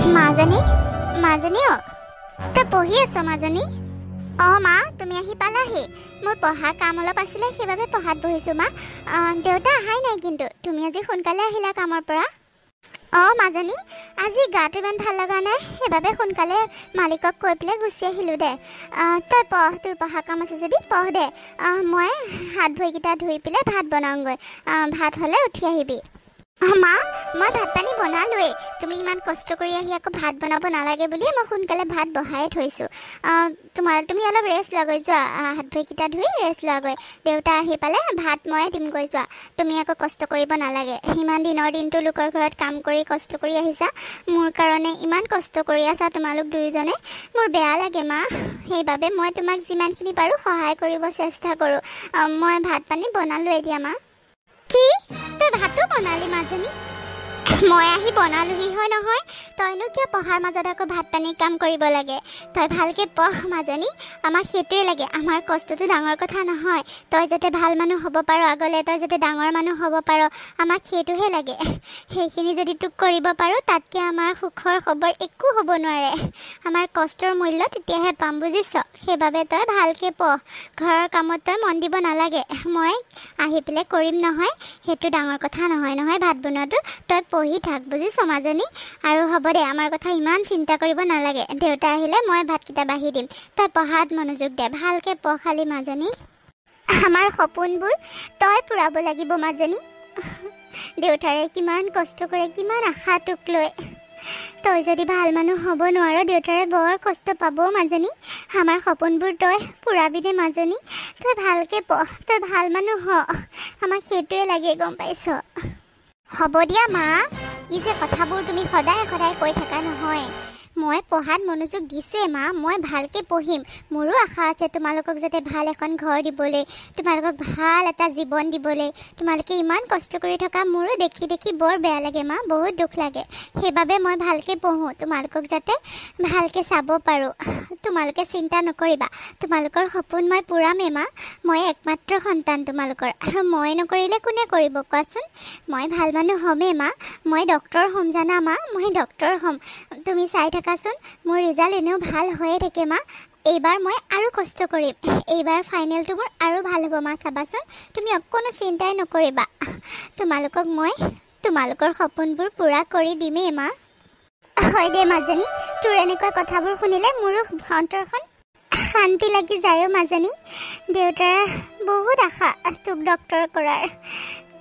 মাজনী মাজনী তই পঢ়ি আছ মাজনী? মা তুমি আহি পালাহি। মোৰ পঢ়া কাম অলপ আছিলে সেইবাবে পঢ়াত বহিছোঁ মা। দেউতা অহাই নাই কিন্তু তুমি আজি সোনকালে আহিলা কামৰ পৰা? মাজনী আজি গাটো ইমান ভাল লগা নাই সেইবাবে সোনকালে মালিকক কৈ পেলাই গুচি আহিলোঁ দে। তই পঢ়, তোৰ পঢ়া কাম আছে যদি পঢ় দে। মই হাত ভৰিকেইটা ধুই পেলাই ভাত বনাওঁগৈ। ভাত হ'লে উঠি আহিবি। মা মই ভাত পানী বনালোৱেই। তুমি ইমান কষ্ট কৰি আহি আকৌ ভাত বনাব নালাগে বুলি মই সোনকালে ভাত বহাই থৈছোঁ। তুমি অলপ ৰেষ্ট লোৱাগৈ, যোৱা হাত ভৰিকেইটা ধুই ৰেষ্ট লোৱাগৈ। দেউতা আহি পালে ভাত ময়ে দিমগৈ, যোৱা। তুমি আকৌ কষ্ট কৰিব নালাগে। ইমান দিনৰ দিনটো লোকৰ ঘৰত কাম কৰি কষ্ট কৰি আহিছা, মোৰ কাৰণে ইমান কষ্ট কৰি আছা তোমালোক দুয়োজনে। মোৰ বেয়া লাগে মা, সেইবাবে মই তোমাক যিমানখিনি পাৰোঁ সহায় কৰিব চেষ্টা কৰোঁ। মই ভাত পানী বনালোঁ এতিয়া মা। কি তই ভাতো বনালি মাজনী? মই আহি বনালোহি হয় নহয়, তইনো কিয় পঢ়াৰ মাজত আকৌ ভাত পানী কাম কৰিব লাগে? তই ভালকৈ পঢ় মাজনী, আমাক সেইটোৱে লাগে। আমাৰ কষ্টটো ডাঙৰ কথা নহয়। তই যাতে ভাল মানুহ হ'ব পাৰ আগলৈ, তই যাতে ডাঙৰ মানুহ হ'ব পাৰ, আমাক সেইটোহে লাগে। সেইখিনি যদি তোক কৰিব পাৰোঁ তাতকৈ আমাৰ সুখৰ খবৰ একো হ'ব নোৱাৰে। আমাৰ কষ্টৰ মূল্য তেতিয়াহে পাম, বুজিছ? সেইবাবে তই ভালকৈ পঢ়। ঘৰৰ কামত তই মন দিব নালাগে। মই আহি পেলাই কৰিম নহয়, সেইটো ডাঙৰ কথা নহয় নহয় ভাত বনোৱাটো। তই পঢ়ি থাক, বুজিছ মাজনী? আৰু হ'ব দে, আমাৰ কথা ইমান চিন্তা কৰিব নালাগে। দেউতা আহিলে মই ভাতকেইটা বাঢ়ি দিম। তই পঢ়াত মনোযোগ দে, ভালকৈ পঢ় খালি মাজনী। আমাৰ সপোনবোৰ তই পূৰাব লাগিব মাজনী। দেউতাৰে কিমান কষ্ট কৰে, কিমান আশা তোক লৈ। তই যদি ভাল মানুহ হ'ব নোৱাৰ, দেউতাৰে বৰ কষ্ট পাব মাজনী। আমাৰ সপোনবোৰ তই পূৰাবি দে মাজনী। তই ভালকৈ পঢ়, তই ভাল মানুহ হ, আমাক সেইটোৱে লাগে, গম পাইছ? হ'ব দিয়া মা, কি যে কথাবোৰ তুমি সদায় সদায় কৈ থাকা নহয়। মই পঢ়াত মনোযোগ দিছোঁৱে মা, মই ভালকৈ পঢ়িম। মোৰো আশা আছে তোমালোকক যাতে ভাল এখন ঘৰ দিবলৈ, তোমালোকক ভাল এটা জীৱন দিবলৈ। তোমালোকে ইমান কষ্ট কৰি থকা মোৰো দেখি দেখি বৰ বেয়া লাগে মা, বহুত দুখ লাগে। সেইবাবে মই ভালকৈ পঢ়োঁ, তোমালোকক যাতে ভালকৈ চাব পাৰোঁ। তোমালোকে চিন্তা নকৰিবা, তোমালোকৰ সপোন মই পূৰামেই মা। মই একমাত্ৰ সন্তান তোমালোকৰ, আৰু মই নকৰিলে কোনে কৰিব কোৱাচোন? মই ভাল মানুহ হ'মেই মা। মই ডক্তৰ হ'ম জানা মা, মই ডক্তৰ হ'ম। তুমি চাই থাকাচোন, মোৰ ৰিজাল্ট এনেও ভাল হৈয়ে থাকে মা। এইবাৰ মই আৰু কষ্ট কৰিম, এইবাৰ ফাইনেলটো মোৰ আৰু ভাল হ'ব মা, চাবাচোন। তুমি অকণো চিন্তাই নকৰিবা, তোমালোকক মই তোমালোকৰ সপোনবোৰ পূৰা কৰি দিমেই মা। হয় দে মাজনী, তোৰ এনেকুৱা কথাবোৰ শুনিলে মোৰো অন্তৰখন শান্তি লাগি যায় মাজনী। দেউতাৰ বহুত আশা তোক ডক্তৰ কৰাৰ,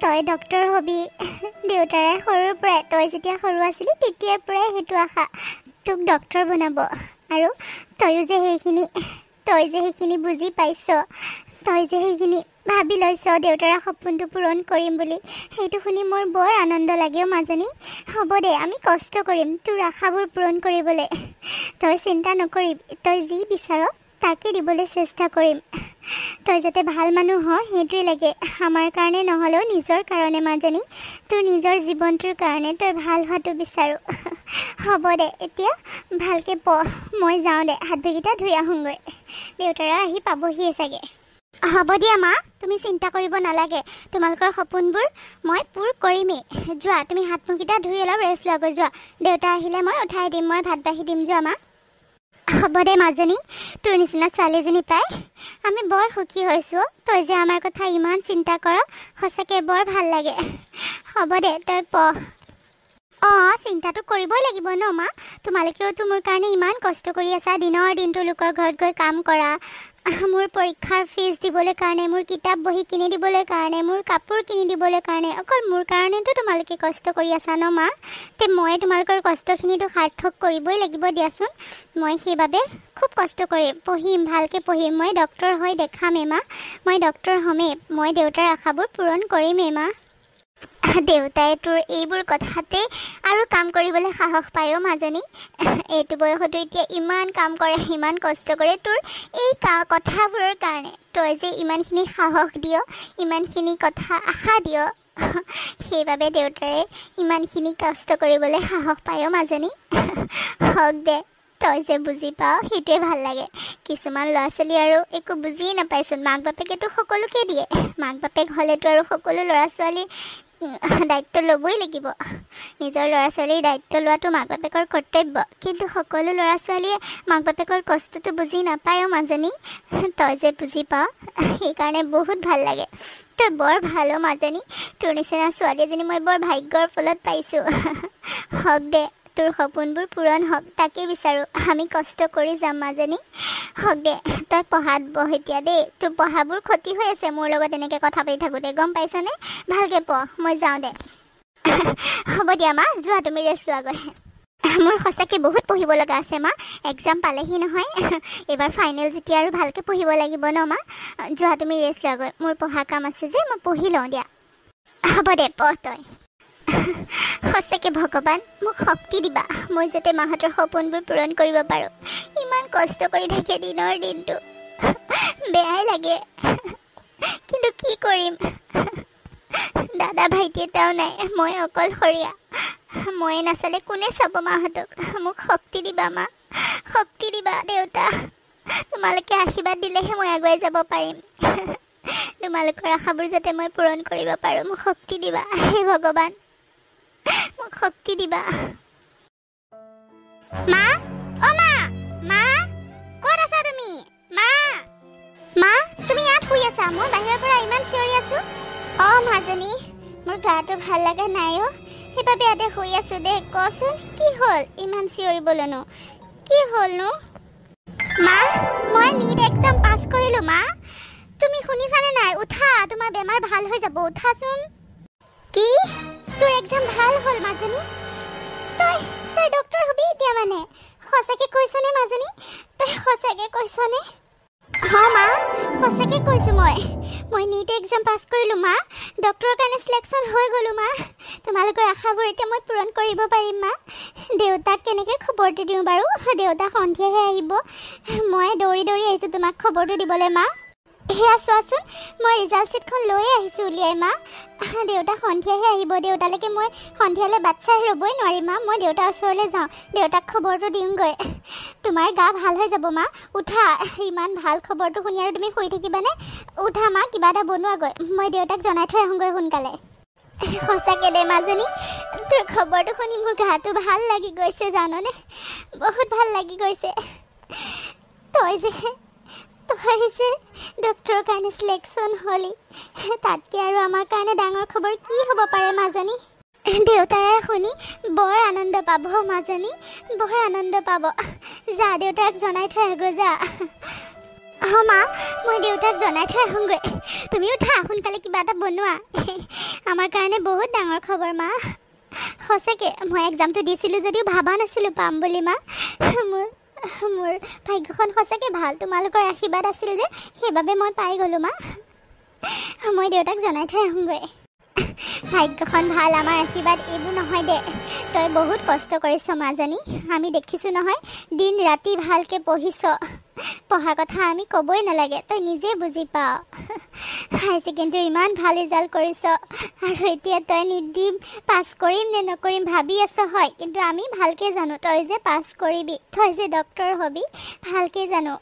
তই ডক্তৰ হ'বি। দেউতাৰে সৰুৰ পৰাই, তই যেতিয়া সৰু আছিলি তেতিয়াৰ পৰাই সেইটো আশা তোক ডক্তৰ বনাব। আৰু তই যে সেইখিনি বুজি পাইছ, তই যে সেইখিনি ভাবি লৈছ দেউতাৰ সপোনটো পূৰণ কৰিম বুলি, সেইটো শুনি মোৰ বৰ আনন্দ লাগে মাজনী। হ'ব দে, আমি কষ্ট কৰিম তোৰ আশাবোৰ পূৰণ কৰিবলৈ। তই চিন্তা নকৰিবি, তই যি বিচাৰ তাকে দিবলৈ চেষ্টা কৰিম। তই যাতে ভাল মানুহ হ, সেইটোৱে লাগে আমাৰ কাৰণে, নহ'লেও নিজৰ কাৰণে মাজনী। তোৰ নিজৰ জীৱনটোৰ কাৰণে তই ভাল হোৱাটো বিচাৰোঁ। হ'ব দে, এতিয়া ভালকৈ পঢ়। মই যাওঁ দে, হাত ভৰিকেইটা ধুই আহোঁগৈ, দেউতাৰা আহি পাবহিয়ে চাগে। হ'ব দিয়া মা, তুমি চিন্তা কৰিব নালাগে। তোমালোকৰ সপোনবোৰ মই পূৰ কৰিমেই। যোৱা, তুমি হাত মুখকেইটা ধুই অলপ ৰেষ্ট লোৱাগৈ, যোৱা। দেউতা আহিলে মই উঠাই দিম, মই ভাত বাঢ়ি দিম, যোৱা মা। হ'ব দে মাজনী, তোৰ নিচিনা ছোৱালীজনী পাই আমি বৰ সুখী হৈছোঁ। তই যে আমাৰ কথা ইমান চিন্তা কৰ, সঁচাকৈ বৰ ভাল লাগে। হ'ব দে, তই পঢ়। চিন্তাটো কৰিবই লাগিব ন মা, তোমালোকেওতো মোৰ কাৰণে ইমান কষ্ট কৰি আছা। দিনৰ দিনটো লোকৰ ঘৰত গৈ কাম কৰা, মোৰ পৰীক্ষাৰ ফিজ দিবলৈ কাৰণে, মোৰ কিতাপ বহি কিনি দিবলৈ কাৰণে, মোৰ কাপোৰ কিনি দিবলৈ কাৰণে, অকল মোৰ কাৰণেতো তোমালোকে কষ্ট কৰি আছা ন মা। তে মই তোমালোকৰ কষ্টখিনিতো সাৰ্থক কৰিবই লাগিব দিয়াচোন। মই সেইবাবে খুব কষ্ট কৰিম, পঢ়িম, ভালকৈ পঢ়িম। মই ডক্তৰ হৈ দেখামেই মা, মই ডক্তৰ হ'মেই। মই দেউতাৰ আশাবোৰ পূৰণ কৰিমেই মা। দেউতাই তোৰ এইবোৰ কথাতে আৰু কাম কৰিবলৈ সাহস পায়ো মাজনী। এইটো বয়সতো এতিয়া ইমান কাম কৰে, ইমান কষ্ট কৰে তোৰ এই কথাবোৰৰ কাৰণে। তই যে ইমানখিনি সাহস দিয়, ইমানখিনি কথা আশা দিয়, সেইবাবে দেউতাৰে ইমানখিনি কষ্ট কৰিবলৈ সাহস পায়ো মাজনী। হওক দে, তই যে বুজি পাওঁ সেইটোৱে ভাল লাগে। কিছুমান ল'ৰা ছোৱালী আৰু একো বুজিয়ে নাপাইচোন, মাক বাপেকেতো সকলোকে দিয়ে। মাক বাপেক হ'লেতো আৰু সকলো ল'ৰা ছোৱালী দায়িত্ব ল'বই লাগিব নিজৰ ল'ৰা ছোৱালীৰ দায়িত্ব লোৱাটো মাক বাপেকৰ কৰ্তব্য কিন্তু সকলো ল'ৰা ছোৱালীয়ে মাক বাপেকৰ কষ্টটো বুজি নাপায় মাজনী তই যে বুজি পাৱ সেইকাৰণে বহুত ভাল লাগে তই বৰ ভাল মাজনী তোৰ নিচিনা ছোৱালী এজনী মই বৰ ভাগ্যৰ ফলত পাইছোঁ হওক দে তোৰ সপোনবোৰ পূৰণ হওক তাকে বিচাৰোঁ আমি কষ্ট কৰি যাম মাজনী হওক দে তই পঢ়াত বহ এতিয়া দেই তোৰ পঢ়াবোৰ ক্ষতি হৈ আছে মোৰ লগত এনেকৈ কথা পাতি থাকোঁতে গম পাইছনে ভালকৈ পঢ় মই যাওঁ দে হ'ব দিয়া মা যোৱা তুমি ৰেষ্ট লোৱাগৈ মোৰ সঁচাকৈ বহুত পঢ়িব লগা আছে মা এক্সাম পালেহি নহয় এইবাৰ ফাইনেল যেতিয়া আৰু ভালকৈ পঢ়িব লাগিব ন মা যোৱা তুমি ৰেষ্ট লোৱাগৈ মোৰ পঢ়া কাম আছে যে মই পঢ়ি লওঁ দিয়া হ'ব দে পঢ় তই সঁচাকৈ ভগৱান মোক শক্তি দিবা মই যাতে মাহঁতৰ সপোনবোৰ পূৰণ কৰিব পাৰোঁ ইমান কষ্ট কৰি থাকে দিনৰ দিনটো বেয়াই লাগে কিন্তু কি কৰিম দাদা ভাইটি এটাও নাই মই অকলশৰীয়া মই নাচালে কোনে চাব মাহঁতক মোক শক্তি দিবা মা শক্তি দিবা দেউতা তোমালোকে আশীৰ্বাদ দিলেহে মই আগুৱাই যাব পাৰিম তোমালোকৰ আশাবোৰ যাতে মই পূৰণ কৰিব পাৰোঁ মোক শক্তি দিবা হে ভগৱান মোক শক্তি দিবা মা অ মা মা ক'ত আছা তুমি মা মা তুমি ইয়াত শুই আছা মই বাহিৰৰ পৰা ইমান চিঞৰি আছো অ মাজনী মোৰ গাটো ভাল লগা নাই অ সেইবাবে ইয়াতে শুই আছো দে কচোন কি হ'ল ইমান চিঞৰিবলৈনো কি হ'লনো মা মই নীট এক্সাম পাছ কৰিলোঁ মা তুমি শুনিছানে নাই উঠা তোমাৰ বেমাৰ ভাল হৈ যাব উঠাচোন কি তোৰ এক্সাম ভাল হ'ল মাজনী তই তই ডক্টৰ হবি এতিয়া মানে সঁচাকৈ কৈছনে মাজনী তই সঁচাকৈ কৈছনে हाँ माँ सचाके কৈছো মই नीट एग्जाम पास কৰিলো মা ডক্টৰৰ কাৰণে সিলেকশন হৈ গলো মা তোমালোকৰ আশাবোৰ এতিয়া মই পূৰণ কৰিব পাৰিম মা দেউতাক কেনেকৈ খবৰটো দিওঁ বাৰু দেউতা সন্ধিয়াহে আহিব মই দৌৰি দৌৰি আহিছো তোমাক খবৰটো দিবলৈ মা হেয়া চোৱাচোন মই ৰিজাল্ট চিটখন লৈ আহিছো উলিয়াই মা দেউতা সন্ধিয়াহে আহিব দেউতালৈকে মই সন্ধিয়ালৈ বাচ্চা ৰ'বই নোৱাৰিম মা মই দেউতাৰ ওচৰলৈ যাওঁ দেউতাক খবৰটো দিওঁগৈ তোমাৰ গা ভাল হৈ যাব মা উঠা ইমান ভাল খবৰটো শুনি আৰু তুমি শুই থাকিবানে উঠা মা কিবা এটা বনোৱাগৈ মই দেউতাক জনাই থৈ আহোঁগৈ সোনকালে সঁচাকৈ দে মাজনী তোৰ খবৰটো শুনি মোৰ গাটো ভাল লাগি গৈছে জাননে বহুত ভাল লাগি গৈছে তই যে ডক্টৰৰ কাৰণে সিলেকশন হলি তাতকৈ আৰু আমাৰ কাৰণে ডাঙৰ খবৰ কি হ'ব পাৰে মাজনী দেউতাৰে শুনি বৰ আনন্দ পাব মাজনী বৰ আনন্দ পাব যা দেউতাক জনাই থৈ আহগৈ যা অঁ মা মই দেউতাক জনাই থৈ আহোঁগৈ তুমি উঠা সোনকালে কিবা এটা বনোৱা আমাৰ কাৰণে বহুত ডাঙৰ খবৰ মা সঁচাকৈ মই এক্সামটো দিছিলোঁ যদিও ভাবা নাছিলোঁ পাম বুলি মা মোৰ ভাগ্যখন সঁচাকৈ ভাল তোমালোকৰ আশীৰ্বাদ আছিল যে সেইবাবে মই পাই গ'লোঁ মা মই দেউতাক জনাই থৈ আহোঁগৈ ভাগ্যখন ভাল আমাৰ আশীৰ্বাদ এইবোৰ নহয় দে তই বহুত কষ্ট কৰিছ মাজনী আমি দেখিছোঁ নহয় দিন ৰাতি ভালকৈ পঢ়িছ পঢ়া কথা আমি ক'বই নালাগে তই নিজে বুজি পাৱ হায়াৰ ছেকেণ্ডেৰী ইমান ভাল ৰিজাল্ট কৰিছ আৰু এতিয়া তই নীট দিম পাছ কৰিম নে নকৰিম ভাবি আছ হয় কিন্তু আমি ভালকৈ জানো তই যে পাছ কৰিবি তই যে ডক্টৰ হবি ভালকৈ জানো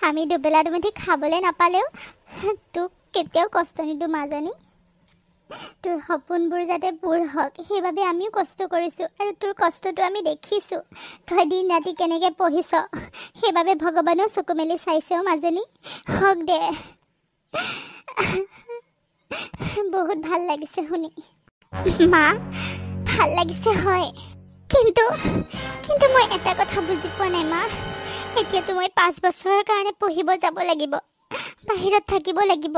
আমি দুবেলা দুমুঠি খাবলৈ নাপালেও তোক কেতিয়াও কষ্ট নিদিওঁ মাজনী তোৰ সপোনবোৰ যাতে পূৰ হওক সেইবাবে আমিও কষ্ট কৰিছোঁ আৰু তোৰ কষ্টটো আমি দেখিছোঁ তই দিন ৰাতি কেনেকৈ পঢ়িছ সেইবাবে ভগৱানেও চকু মেলি চাইছেও মাজনী হওক দে বহুত ভাল লাগিছে শুনি মা ভাল লাগিছে হয় কিন্তু মই এটা কথা বুজি পোৱা নাই মা এতিয়াতো মই 5 বছৰৰ কাৰণে পঢ়িব যাব লাগিব বাহিৰত থাকিব লাগিব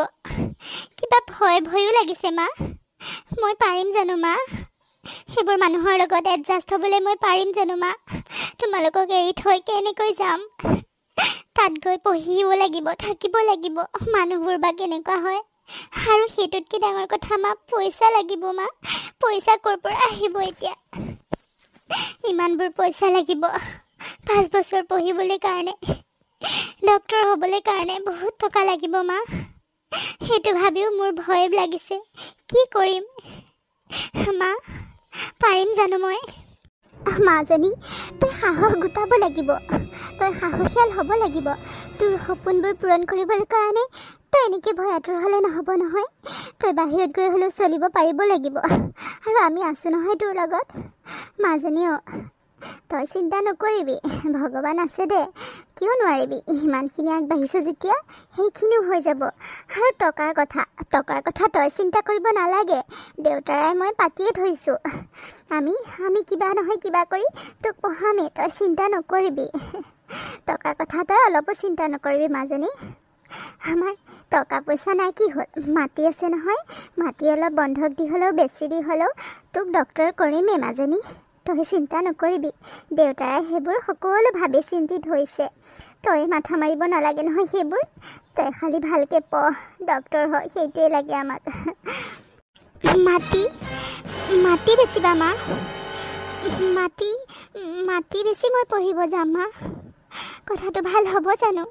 কিবা ভয়ো লাগিছে মা মই পাৰিম জানো মা সেইবোৰ মানুহৰ লগত এডজাষ্ট হ'বলৈ মই পাৰিম জানো মা তোমালোকক এৰি থৈ কেনেকৈ যাম তাত গৈ পঢ়িব লাগিব থাকিব লাগিব মানুহবোৰ বা কেনেকুৱা হয় আৰু সেইটোতকৈ ডাঙৰ কথা মা পইচা লাগিব মা পইচা ক'ৰ পৰা আহিব এতিয়া ইমানবোৰ পইচা লাগিব 5 বছৰ পঢ়িবলৈ কাৰণে ডক্টৰ হ'বলৈ কাৰণে বহুত টকা লাগিব মা সেইটো ভাবিও মোৰ ভয় লাগিছে কি কৰিম মা পাৰিম জানো মই মাজনী তই সাহস গোটাব লাগিব তই সাহসীয়াল হ'ব লাগিব তোৰ সপোনবোৰ পূৰণ কৰিবলৈ কাৰণে তই এনেকৈ ভয়াতুৰ হ'লে নহ'ব নহয়। তই বাহিৰত গৈ হ'লেও চলিব পাৰিব লাগিব, আৰু আমি আছোঁ নহয় তোৰ লগত। মাজনীও তই চিন্তা নকৰিবি, ভগৱান আছে দে, কিয় নোৱাৰিবি। ইমানখিনি আগবাঢ়িছোঁ যেতিয়া সেইখিনিও হৈ যাব। আৰু টকাৰ কথা তই চিন্তা কৰিব নালাগে। দেউতাৰাই মই পাতিয়ে থৈছোঁ, আমি কিবা নহয় কিবা কৰি তোক পঢ়ামেই, তই চিন্তা নকৰিবি। টকাৰ কথা তই অলপো চিন্তা নকৰিবি মাজনী। আমাৰ টকা পইচা নাই কি হ'ল, মাটি আছে নহয়, মাটি অলপ বন্ধক দি হ'লেও বেছি দি হ'লেও তোক ডক্তৰ কৰিমেই মাজনী। তই চিন্তা নকৰিবি, দেউতাৰাই সেইবোৰ সকলো ভাবি চিন্তি থৈছে। তই মাথা মাৰিব নালাগে নহয় সেইবোৰ। তই খালি ভালকৈ পঢ়, ডক্তৰ হয়, সেইটোৱে লাগে আমাক। মাটি বেচিবা মা? মাটি বেচি মই পঢ়িব যাম মা? কথাটো ভাল হ'ব জানো?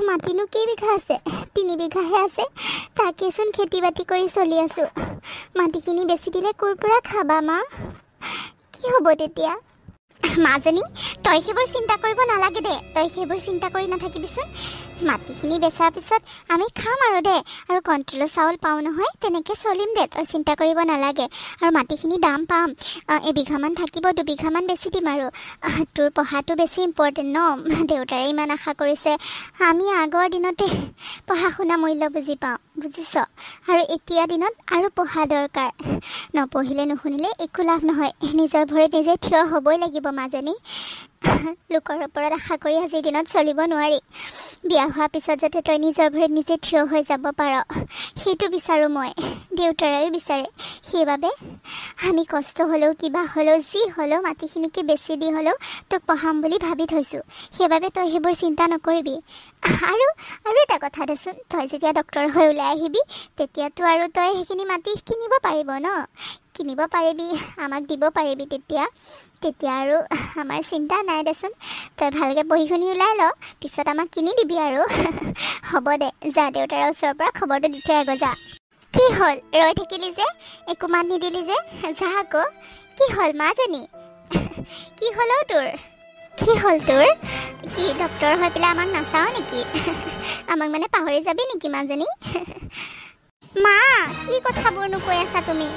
মাটিনো কেইবিঘা আছে? 3 বিঘাহে আছে, তাকেচোন খেতি বাতি কৰি চলি আছোঁ। মাটিখিনি বেচি দিলে ক'ৰ পৰা খাবা মা? কি হ'ব তেতিয়া? মাজনী তই সেইবোৰ চিন্তা কৰিব নালাগে দে, তই সেইবোৰ চিন্তা কৰি নাথাকিবিচোন। মাটিখিনি বেচাৰ পিছত আমি খাম আৰু দে, আৰু কণ্ট্ৰলৰ চাউল পাওঁ নহয়, তেনেকৈ চলিম দে, তই চিন্তা কৰিব নালাগে। আৰু মাটিখিনি দাম পাম, এবিঘামান থাকিব, 2 বিঘামান বেছি দিম। আৰু তোৰ পঢ়াটো বেছি ইম্পৰ্টেণ্ট ন, দেউতাৰে ইমান আশা কৰিছে। আমি আগৰ দিনতে পঢ়া শুনা মূল্য বুজি পাওঁ, বুজিছ? আৰু এতিয়া দিনত আৰু পঢ়া দৰকাৰ। নপঢ়িলে নুশুনিলে একো লাভ নহয়, নিজৰ ভৰিত নিজে থিয় হ'বই লাগিব মাজনী। লোকৰ ওপৰত আশা কৰি আজিৰ দিনত চলিব নোৱাৰি। বিয়া হোৱাৰ পিছত যাতে তই নিজৰ ভৰিত নিজে থিয় হৈ যাব পাৰ, সেইটো বিচাৰোঁ মই, দেউতাৰেও বিচাৰে। সেইবাবে আমি কষ্ট হ'লেও কিবা হ'লেও যি হ'লেও মাটিখিনিকে বেছি দি হ'লেও তোক পঢ়াম বুলি ভাবি থৈছোঁ। সেইবাবে তই সেইবোৰ চিন্তা নকৰিবি। আৰু এটা কথা দেচোন, তই যেতিয়া ডক্তৰ হৈ ওলাই আহিবি তেতিয়াতো আৰু তই সেইখিনি মাটি কিনিব পাৰিব ন, কিনিব পাৰিবি, আমাক দিব পাৰিবি। তেতিয়া আৰু আমাৰ চিন্তা নাই দেচোন। তই ভালকৈ পঢ়ি শুনি ওলাই ল, পিছত আমাক কিনি দিবি আৰু। হ'ব দে, যা দেউতাৰ ওচৰৰ পৰা খবৰটো দি থৈ আগৈ যা। কি হ'ল ৰৈ থাকিলি যে, একো মাত নিদিলি যে? যা আকৌ। কি হ'ল মাজনী? কি হ'ল তোৰ? কি হ'ল তোৰ? কি ডক্তৰ হৈ পেলাই আমাক নাচাওঁ নেকি? আমাক মানে পাহৰি যাবি নেকি মাজনী? মা কি কথাবোৰনো কৈ আছা তুমি?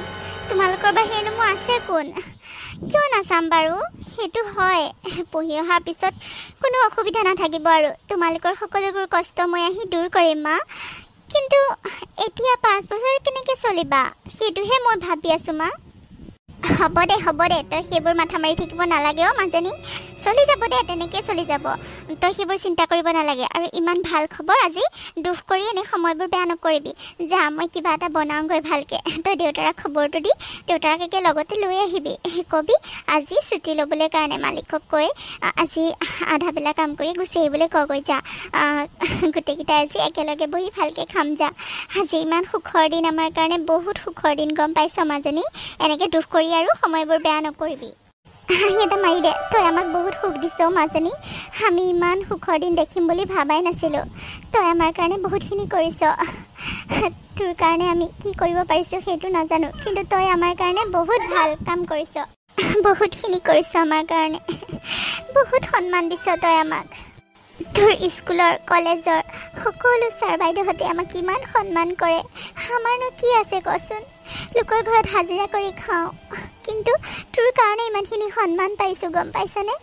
তোমালোকৰ বাহিৰেনো মোৰ আছে কোন? কিয় নাচাম বাৰু? সেইটো হয়, পঢ়ি অহাৰ পিছত কোনো অসুবিধা নাথাকিব আৰু তোমালোকৰ সকলোবোৰ কষ্ট মই আহি দূৰ কৰিম মা। কিন্তু এতিয়া 5 বছৰ কেনেকৈ চলিবা সেইটোহে মই ভাবি আছোঁ মা। হ'ব দে, তই সেইবোৰ মাথা মাৰি থাকিব নালাগে অ' মাজনী। চলি যাব দে, তেনেকৈ চলি যাব, তই সেইবোৰ চিন্তা কৰিব নালাগে। আৰু ইমান ভাল খবৰ, আজি দুখ কৰি এনেই সময়বোৰ বেয়া নকৰিবি। যা, মই কিবা এটা বনাওঁগৈ ভালকৈ। তই দেউতাৰাক খবৰটো দি দেউতাৰাক একে লগতে লৈ আহিবি। কবি আজি ছুটি ল'বলৈ কাৰণে মালিকক কৈ আজি আধাবেলা কাম কৰি গুচি আহিবলৈ কগৈ। যা, গোটেইকেইটাই আজি একেলগে বহি ভালকৈ খাম যা। আজি ইমান সুখৰ দিন আমাৰ কাৰণে, বহুত সুখৰ দিন, গম পাইছ মাজনী? এনেকৈ দুখ কৰি আৰু সময়বোৰ বেয়া নকৰিবি। হাঁহি এটা মাৰি দে, তই আমাক বহুত সুখ দিছ মাজনী। আমি ইমান সুখৰ দিন দেখিম বুলি ভাবাই নাছিলোঁ। তই আমাৰ কাৰণে বহুতখিনি কৰিছ। তোৰ কাৰণে আমি কি কৰিব পাৰিছোঁ সেইটো নাজানো, কিন্তু তই আমাৰ কাৰণে বহুত ভাল কাম কৰিছ, বহুতখিনি কৰিছ আমাৰ কাৰণে। বহুত সন্মান দিছ তই আমাক। তোৰ স্কুলৰ কলেজৰ সকলো ছাৰ বাইদেউহঁতে আমাক ইমান সন্মান কৰে। আমাৰনো কি আছে কচোন? লোকৰ ঘৰত হাজিৰা কৰি খাওঁ, কিন্তু তোৰ কাৰণে ইমানখিনি সন্মান পাইছোঁ, গম পাইছনে?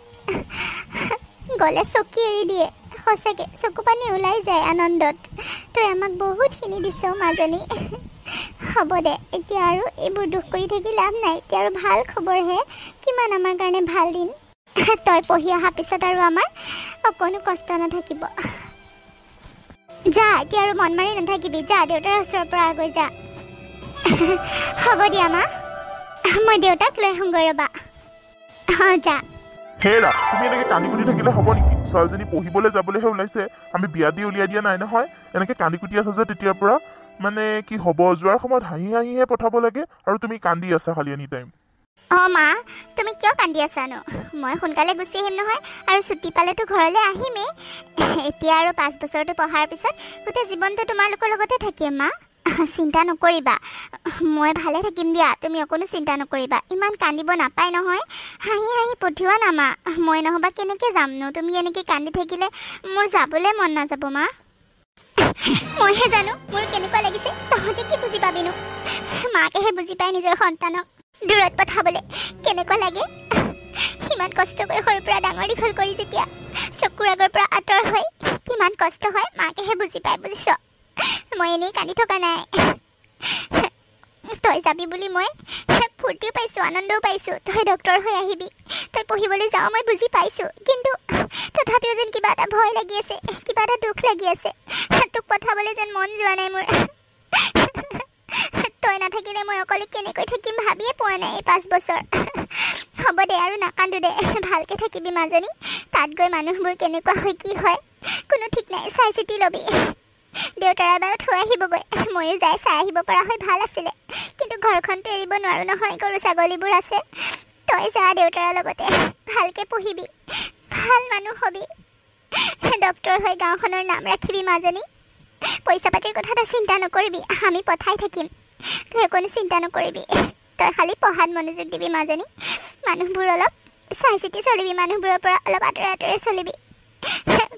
গ'লে চকী এৰি দিয়ে, সঁচাকৈ চকু পানী ওলাই যায় আনন্দত। তই আমাক বহুতখিনি দিছ মাজনী। হ'ব দে, এতিয়া আৰু এইবোৰ দুখ কৰি থাকি লাভ নাই। এতিয়া আৰু ভাল খবৰহে, কিমান আমাৰ কাৰণে ভাল দিন। তই পঢ়ি অহাৰ পিছত আৰু আমাৰ অকণো কষ্ট নাথাকিব। যা, এতিয়া আৰু মন মাৰি নাথাকিবি, যা দেউতাৰ ওচৰৰ পৰা আগৈ যা। হ'ব দিয়া মা, মই দেউতাক লৈ আহোঁগৈ ৰ'বা। অঁ যা। হেৰা, তুমি এনেকৈ কান্দি কুটি থাকিলে হ'ব নেকি? ছোৱালীজনী পঢ়িবলৈ যাবলৈহে ওলাইছে, আমি বিয়া দি উলিয়াই দিয়া নাই নহয়। এনেকৈ কান্দি কুটি আছা যে তেতিয়াৰ পৰা, মানে কি হ'ব? যোৱাৰ সময়ত হাঁহি হাঁহিহে পঠাব লাগে, আৰু তুমি কান্দি আছা খালি এনি টাইম। অঁ মা, তুমি কিয় কান্দি আছানো? মই সোনকালে গুচি আহিম নহয়, আৰু ছুটি পালেতো ঘৰলৈ আহিমেই। এতিয়া আৰু 5 বছৰটো পঢ়াৰ পিছত গোটেই জীৱনটো তোমালোকৰ লগতে থাকিম মা। চিন্তা নকৰিবা, মই ভালে থাকিম দিয়া, তুমি অকণো চিন্তা নকৰিবা। ইমান কান্দিব নাপায় নহয়, হাঁহি হাঁহি পঠিওৱা না মা। মই নহ'বা কেনেকৈ যামনো? তুমি এনেকৈ কান্দি থাকিলে মোৰ যাবলৈ মন নাযাব মা। মইহে জানো মোৰ কেনেকুৱা লাগিছে তহঁতে কি বুজি পাবিনো মাকেহে বুজি পায় নিজৰ সন্তানক দূৰত পঠাবলৈ কেনেকুৱা লাগে ইমান কষ্ট কৰি সৰুৰ পৰা ডাঙৰ দীঘল কৰি যেতিয়া চকুৰ আগৰ পৰা আঁতৰ হয় কিমান কষ্ট হয় মাকেহে বুজি পায় বুজিছ মই এনেই কান্দি থকা নাই তই যাবি বুলি মই ফূৰ্তিও পাইছোঁ আনন্দও পাইছোঁ তই ডক্তৰ হৈ আহিবি তই পঢ়িবলৈ যাওঁ মই বুজি পাইছোঁ কিন্তু তথাপিও যেন কিবা এটা ভয় লাগি আছে কিবা এটা দুখ লাগি আছে তোক পঠাবলৈ যেন মন যোৱা নাই মোৰ তই নাথাকিলে মই অকলে কেনেকৈ থাকিম ভাবিয়ে পোৱা নাই এই 5 বছৰ হ'ব দে আৰু নাকান্দো দে ভালকৈ থাকিবি মাজনী তাত গৈ মানুহবোৰ কেনেকুৱা হয় কি হয় কোনো ঠিক নাই চাই চিতি ল'বি দেউতাৰ এবাৰ থৈ আহিবগৈ ময়ো যাই চাই আহিব পৰা হৈ ভাল আছিলে কিন্তু ঘৰখনতো এৰিব নোৱাৰোঁ নহয় গৰু ছাগলীবোৰ আছে তই যা দেউতাৰ লগতে ভালকৈ পঢ়িবি ভাল মানুহ হবি ডক্তৰ হৈ গাঁওখনৰ নাম ৰাখিবি মাজনী পইচা পাতিৰ কথা তই চিন্তা নকৰিবি আমি পঠাই থাকিম তই কোনো চিন্তা নকৰিবি তই খালি পঢ়াত মনোযোগ দিবি মাজনী মানুহবোৰ অলপ চাই চিতি চলিবি মানুহবোৰৰ পৰা অলপ আঁতৰে আঁতৰে চলিবি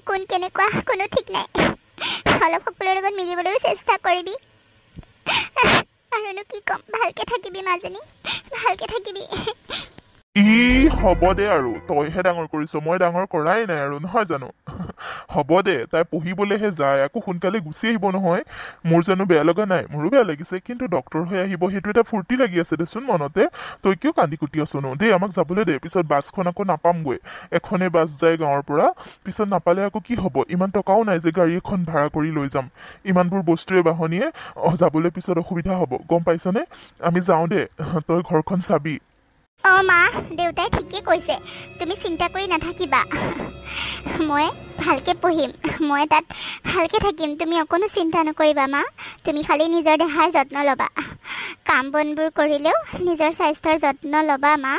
কোন কেনেকুৱা কোনো ঠিক নাই অলপ সকলোৰে লগত মিলিবলৈও চেষ্টা কৰিবি আৰুনো কি ক'ম ভালকৈ থাকিবি মাজনী ভালকৈ থাকিবি হ'ব দে আৰু তইহে ডাঙৰ কৰিছ মই ডাঙৰ কৰাই নাই আৰু নহয় জানো হ'ব দে তাই পঢ়িবলৈহে যায় আকৌ সোনকালে গুচি আহিব নহয় মোৰ জানো বেয়া লগা নাই মোৰো বেয়া লাগিছে কিন্তু ডক্তৰ হৈ আহিব সেইটো এটা ফূৰ্তি লাগি আছে দেচোন মনতে তই কিয় কান্দি কুটি আছনো দেই আমাক যাবলৈ দে পিছত বাছখন আকৌ নাপামগৈ এখনে বাছ যায় গাঁৱৰ পৰা পিছত নাপালে আকৌ কি হ'ব ইমান টকাও নাই যে গাড়ী এখন ভাড়া কৰি লৈ যাম ইমানবোৰ বস্তুৱে বাহনীয়ে যাবলৈ পিছত অসুবিধা হ'ব গম পাইছনে আমি যাওঁ দে তই ঘৰখন চাবি অঁ মা দেউতাই ঠিকেই কৈছে তুমি চিন্তা কৰি নাথাকিবা মই ভালকৈ পঢ়িম মই তাত ভালকৈ থাকিম তুমি অকণো চিন্তা নকৰিবা মা তুমি খালি নিজৰ দেহাৰ যত্ন ল'বা কাম বনবোৰ কৰিলেও নিজৰ স্বাস্থ্যৰ যত্ন ল'বা মা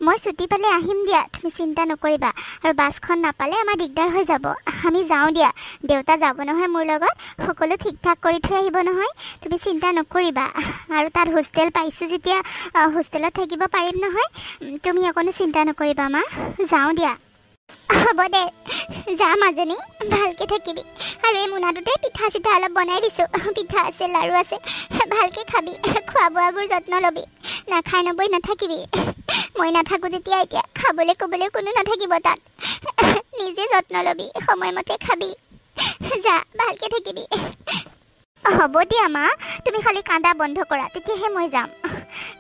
মই ছুটি পালে আহিম দিয়া তুমি চিন্তা নকৰিবা আৰু বাছখন নাপালে আমাৰ দিগদাৰ হৈ যাব আমি যাওঁ দিয়া দেউতা যাব নহয় মোৰ লগত সকলো ঠিক ঠাক কৰি থৈ আহিব নহয় তুমি চিন্তা নকৰিবা আৰু তাত হোষ্টেল পাইছোঁ যেতিয়া হোষ্টেলত থাকিব পাৰিম নহয় তুমি অকণো চিন্তা নকৰিবা মা যাওঁ দিয়া হ'ব দে যা মাজনী ভালকৈ থাকিবি আৰু এই মোনাটোতে পিঠা চিঠা অলপ বনাই দিছোঁ পিঠা আছে লাড়ু আছে ভালকৈ খাবি খোৱা বোৱাবোৰ যত্ন ল'বি নাখাই নবৈ নাথাকিবি মই নাথাকোঁ যেতিয়া এতিয়া খাবলৈ ক'বলৈ কোনো নাথাকিব তাত নিজে যত্ন ল'বি সময়মতে খাবি যা ভালকৈ থাকিবি হ'ব দিয়া মা তুমি খালি কান্দা বন্ধ কৰা তেতিয়াহে মই যাম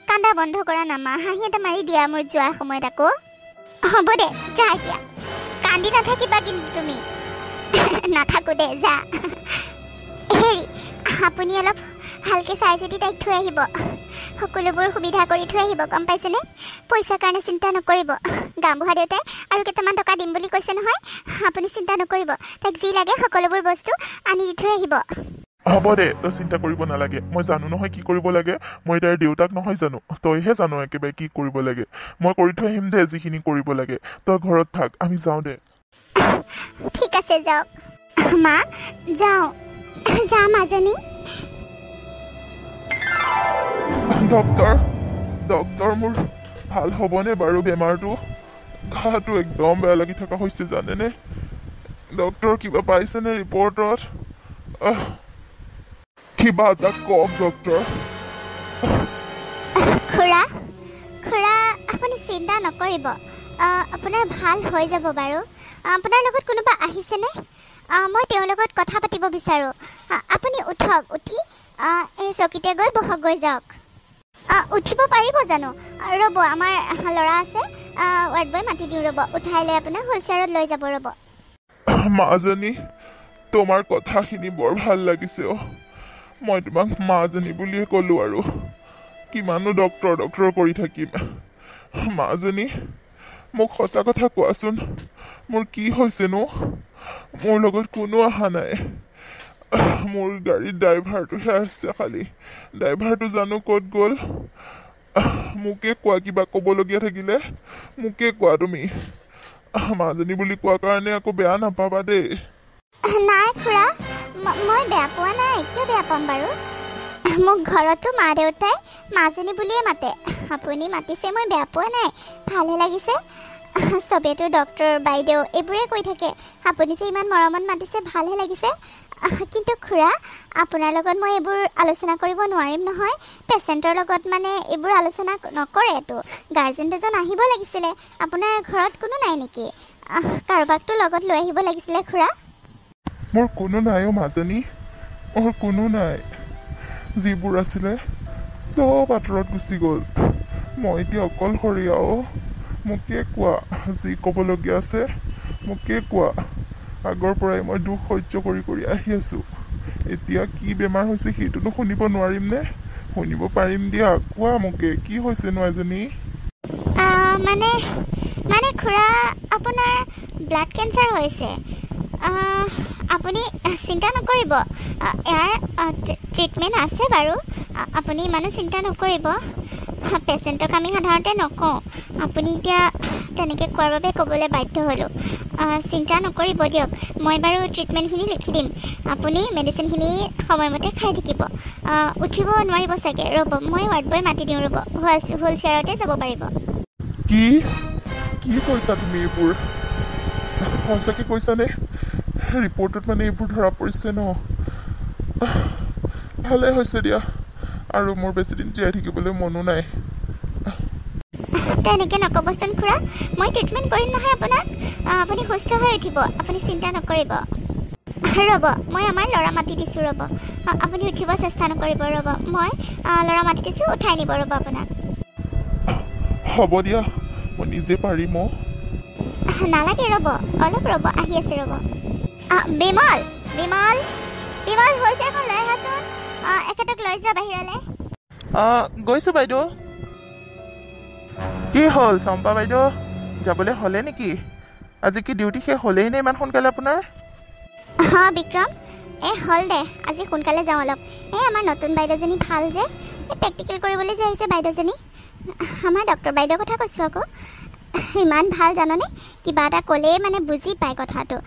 কান্দা বন্ধ কৰা না মা হাঁহি এটা মাৰি দিয়া মোৰ যোৱাৰ সময়ত আকৌ হ'ব দে যা এতিয়া কান্দি নাথাকিবা কিন্তু তুমি নাথাকোঁ দে যা হেৰি আপুনি অলপ ভালকৈ চাই চিতি তাইক থৈ আহিব সকলোবোৰ সুবিধা কৰি থৈ আহিব গম পাইছেনে পইচাৰ কাৰণে চিন্তা নকৰিব গাঁওবুঢ়া দেউতাই আৰু কেইটামান টকা দিম বুলি কৈছে নহয় আপুনি চিন্তা নকৰিব তাইক যি লাগে সকলোবোৰ বস্তু আনি দি থৈ আহিব হ'ব দে তই চিন্তা কৰিব নালাগে মই জানো নহয় কি কৰিব লাগে মই তাইৰ দেউতাক নহয় জানো তইহে জানো একেবাৰে কি কৰিব লাগে মই কৰি থৈ আহিম দে যিখিনি কৰিব লাগে তই ঘৰত থাক আমি যাওঁ দে ঠিক আছে যাওক মা যাওঁ যা মাজনী ডক্তৰ মোৰ ভাল হ'বনে বাৰু বেমাৰটো গাটো একদম বেয়া লাগি থকা হৈছে জানেনে ডক্তৰ কিবা পাইছেনে ৰিপৰ্টত কিবা এটা কওক ডক্তৰ খুৰা আপুনি চিন্তা নকৰিব আপোনাৰ ভাল হৈ যাব বাৰু আপোনাৰ লগত কোনোবা আহিছেনে মই তেওঁৰ লগত কথা পাতিব বিচাৰোঁ আপুনি উঠক উঠি এই চকীতে গৈ বহকগৈ যাওক উঠিব পাৰিব জানো ৰ'ব আমাৰ ল'ৰা আছে ৱাৰ্ড বয় মাতি দিওঁ ৰ'ব উঠাই লৈ আপোনাক হুইলচেয়াৰত লৈ যাব ৰ'ব মাজনী তোমাৰ কথাখিনি বৰ ভাল লাগিছে মই তোমাক মাজনী বুলিয়ে ক'লোঁ আৰু কিমানো ডক্তৰ কৰি থাকিম মাজনী মোক সঁচা কথা কোৱাচোন মোৰ কি হৈছেনো মোৰ লগত কোনো অহা নাই মোৰ গাড়ীৰ ড্ৰাইভাৰটোহে আছে খালি ড্ৰাইভাৰটো জানো ক'ত গ'ল মোকে কোৱা কিবা ক'বলগীয়া থাকিলে মোকে কোৱা তুমি মাজনী বুলি কোৱাৰ কাৰণে আকৌ বেয়া নাপাবা দেই নাই খুৰা মই বেয়া পোৱা নাই কিয় বেয়া পাম বাৰু মোক ঘৰতো মা দেউতাই মাজনী বুলিয়ে মাতে আপুনি মাতিছে মই বেয়া পোৱা নাই ভালে লাগিছে চবেতো ডক্তৰ বাইদেউ এইবোৰে কৈ থাকে আপুনি যে ইমান মৰমত মাতিছে ভালহে লাগিছে কিন্তু খুৰা আপোনাৰ লগত মই এইবোৰ আলোচনা কৰিব নোৱাৰিম নহয় পেচেণ্টৰ লগত মানে এইবোৰ আলোচনা নকৰেতো গাৰ্জেন এজন আহিব লাগিছিলে আপোনাৰ ঘৰত কোনো নাই নেকি কাৰোবাকতো লগত লৈ আহিব লাগিছিলে খুৰা মোৰ কোনো নাই মাজনী মোৰ কোনো নাই যিবোৰ আছিলে চব আঁতৰত গুচি গ'ল মই এতিয়া অকলশৰীয়া মোকে কোৱা যি ক'বলগীয়া আছে মোকে কোৱা আগৰ পৰাই মই দুখ সহ্য কৰি কৰি আহি আছোঁ এতিয়া কি বেমাৰ হৈছে সেইটোনো শুনিব নোৱাৰিমনে শুনিব পাৰিম দিয়া কোৱা মোকে কি হৈছেনো এজনী মানে খুৰা আপোনাৰ ব্লাড কেঞ্চাৰ হৈছে আপুনি চিন্তা নকৰিব ইয়াৰ ট্ৰিটমেণ্ট আছে বাৰু আপুনি ইমানো চিন্তা নকৰিব পেচেণ্টক আমি সাধাৰণতে নকওঁ আপুনি এতিয়া তেনেকৈ কোৱাৰ বাবে ক'বলৈ বাধ্য হ'লোঁ চিন্তা নকৰিব দিয়ক মই বাৰু ট্ৰিটমেণ্টখিনি লিখি দিম আপুনি মেডিচিনখিনি সময়মতে খাই থাকিব উঠিব নোৱাৰিব চাগে ৰ'ব মই ৱাৰ্ড বয় মাতি দিওঁ ৰ'ব হুইল চেয়াৰতে যাব পাৰিব কি কি কৈছা তুমি এইবোৰ সঁচাকৈ কৈছানে ৰিপৰ্টত মানে এইবোৰ ধৰা পৰিছে ন ভালে হৈছে দিয়া আৰু মোৰ বেছিদিন জীয়াই থাকিবলৈ মনো নাই তেনেকৈ নক'বচোন খুৰা মই ট্ৰিটমেণ্ট কৰিম নহয় আপোনাক আপুনি সুস্থ হৈ উঠিব আপুনি চিন্তা নকৰিব ৰ'ব মই আমাৰ ল'ৰা মাতি দিছোঁ ৰ'ব আপুনি উঠিব চেষ্টা নকৰিব ৰ'ব মই ল'ৰা মাতি দিছোঁ উঠাই নিব ৰ'ব আপোনাক হ'ব দিয়া মই নিজে পাৰিম নালাগে ৰ'ব অলপ ৰ'ব আহি আছে ৰ'ব বিমল বিমল বিমল হৈছে এখন লৈ আহাচোন এখেতক লৈ যোৱা বাহিৰলৈ গৈছোঁ বাইদেউ কি হ'ল চম্পা বাইদেউ যাবলৈ হ'লে নেকি আজি কি ডিউটি শেষ হ'লেই নে ইমান সোনকালে আপোনাৰ বিক্ৰম হ'ল দে আজি সোনকালে যাওঁ অলপ আমাৰ নতুন বাইদেউজনী ভাল যে প্ৰেক্টিকেল কৰিবলৈ যে আহিছে বাইদেউজনী আমাৰ ডক্টৰ বাইদেউৰ কথা কৈছোঁ আকৌ ইমান ভাল জাননে কিবা এটা ক'লেই মানে বুজি পায় কথাটো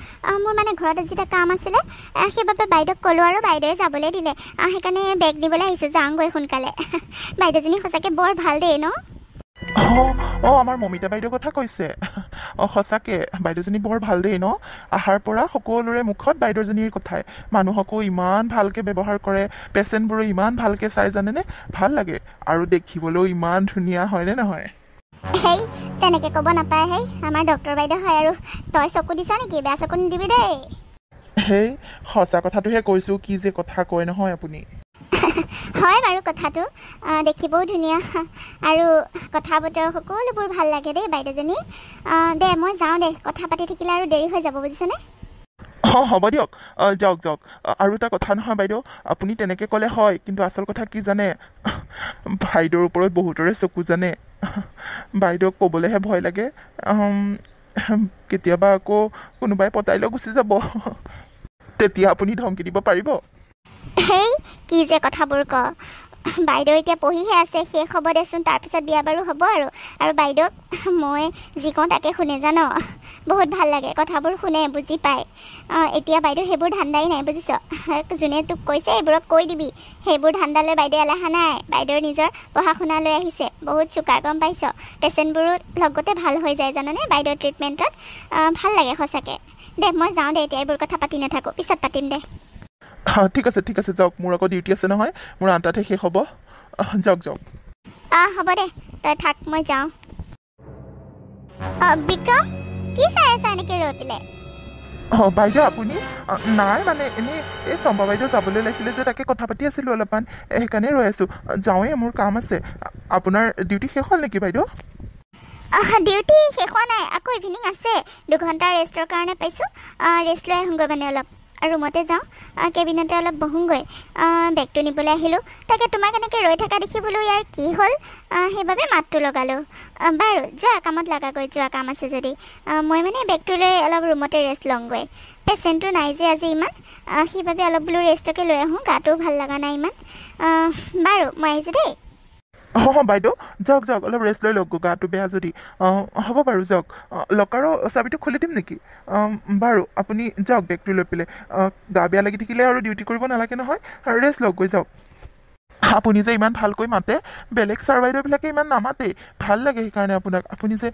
মোৰ মানে ঘৰত আজি এটা কাম আছিলে সেইবাবে বাইদেউক ক'লোঁ আৰু বাইদেৱে যাবলৈ দিলে সেইকাৰণে বেগ দিবলৈ আহিছোঁ যাওঁগৈ সোনকালে বাইদেউজনী সঁচাকৈ বৰ ভাল দেই ন আমাৰ মমিতা বাইদেউৰ কথা কৈছে সঁচাকৈ বাইদেউজনী বৰ ভাল দেই ন আহাৰ পৰা সকলোৰে মুখত বাইদেউজনীৰ কথাই মানুহকো ইমান ভালকৈ ব্যৱহাৰ কৰে পেচেণ্টবোৰো ইমান ভালকৈ চাই জানেনে ভাল লাগে আৰু দেখিবলৈও ইমান ধুনীয়া হয়নে নহয় হেই তেনেকৈ ক'ব নাপায় হেই আমাৰ ডক্টৰ বাইদেউ হয় আৰু তই চকু দিছ নেকি বেয়া চকু নিদিবি দেই হেই সঁচা কথাটোহে কৈছোঁ কি যে কথা কয় নহয় আপুনি হয় বাৰু কথাটো দেখিবও ধুনীয়া আৰু কথা বতৰা সকলোবোৰ ভাল লাগে দেই বাইদেউজনী দে মই যাওঁ দে কথা পাতি থাকিলে আৰু দেৰি হৈ যাব বুজিছনে হ'ব দিয়ক যাওক যাওক আৰু এটা কথা নহয় বাইদেউ আপুনি তেনেকৈ ক'লে হয় কিন্তু আচল কথা কি জানে বাইদেউৰ ওপৰত বহুতৰে চকু জানে বাইদেউক ক'বলৈহে ভয় লাগে কেতিয়াবা আকৌ কোনোবাই পতাই লৈ গুচি যাব তেতিয়া আপুনি ধমকি দিব পাৰিব হেই কি যে কথাবোৰ ক বাইদেউ এতিয়া পঢ়িহে আছে শেষ হ'ব দেচোন তাৰপিছত বিয়া বাৰু হ'ব আৰু বাইদেউক মই যি কওঁ তাকে শুনে জান বহুত ভাল লাগে কথাবোৰ শুনে বুজি পায় এতিয়া বাইদেউ সেইবোৰ ধান্দাই নাই বুজিছ যোনে তোক কৈছে এইবোৰক কৈ দিবি সেইবোৰ ধান্দালৈ বাইদেউ এলাহা নাই বাইদেউৰ নিজৰ পঢ়া শুনা লৈ আহিছে বহুত চোকা গম পাইছ পেচেণ্টবোৰো লগতে ভাল হৈ যায় জাননে বাইদেউৰ ট্ৰিটমেণ্টত ভাল লাগে সঁচাকৈ দে মই যাওঁ দে এতিয়া এইবোৰ কথা পাতি নাথাকোঁ পিছত পাতিম দে ঠিক আছে যাওক মোৰ আকৌ ডিউটি আছে নহয় মোৰ 8টাতহে শেষ হ'ব যাওক হ'ব দে তই থাক মই যাওঁ বিক্ৰম কি চাই আছা এনেকৈ ৰৈ পেলাই বাইদেউ আপুনি নাই মানে এনেই এই চম্পা বাইদেউ যাবলৈ ওলাইছিলে যে তাকে কথা পাতি আছিলোঁ অলপমান সেইকাৰণে ৰৈ আছোঁ যাওঁৱেই মোৰ কাম আছে আপোনাৰ ডিউটি শেষ হ'ল নেকি বাইদেউ ডিউটি শেষ হোৱা নাই আকৌ ইভিনিং আছে 2 ঘণ্টা ৰেষ্টৰ কাৰণে পাইছোঁ ৰেষ্ট লৈ আহোঁগৈ মানে অলপ ৰুমতে যাওঁ কেবিনতে অলপ বহোঁগৈ বেগটো নিবলৈ আহিলোঁ তাকে তোমাক এনেকৈ ৰৈ থকা দেখি বোলো ইয়াৰ কি হ'ল সেইবাবে মাতটো লগালোঁ বাৰু যোৱা কামত লাগাগৈ যোৱা কাম আছে যদি মই মানে বেগটো লৈ অলপ ৰুমতে ৰেষ্ট লওঁগৈ পেচেণ্টটো নাই যে আজি ইমান সেইবাবে অলপ বোলো ৰেষ্টকে লৈ আহোঁ গাটোও ভাল লগা নাই ইমান বাৰু মই আহিছোঁ দেই বাইদেউ যাওক অলপ ৰেষ্ট লৈ লওক গাটো বেয়া যদি হ'ব বাৰু যাওক লকাৰৰ চাবিটো খুলি দিম নেকি বাৰু আপুনি যাওক বেগটো লৈ পেলাই গা বেয়া লাগি থাকিলে আৰু ডিউটি কৰিব নালাগে নহয় ৰেষ্ট লওক গৈ যাওক আপুনি যে ইমান ভালকৈ মাতে, বেলেগ ছাৰ বাইদেউবিলাকে ইমান নামাতেই। ভাল লাগে সেইকাৰণে আপোনাক। আপুনি যে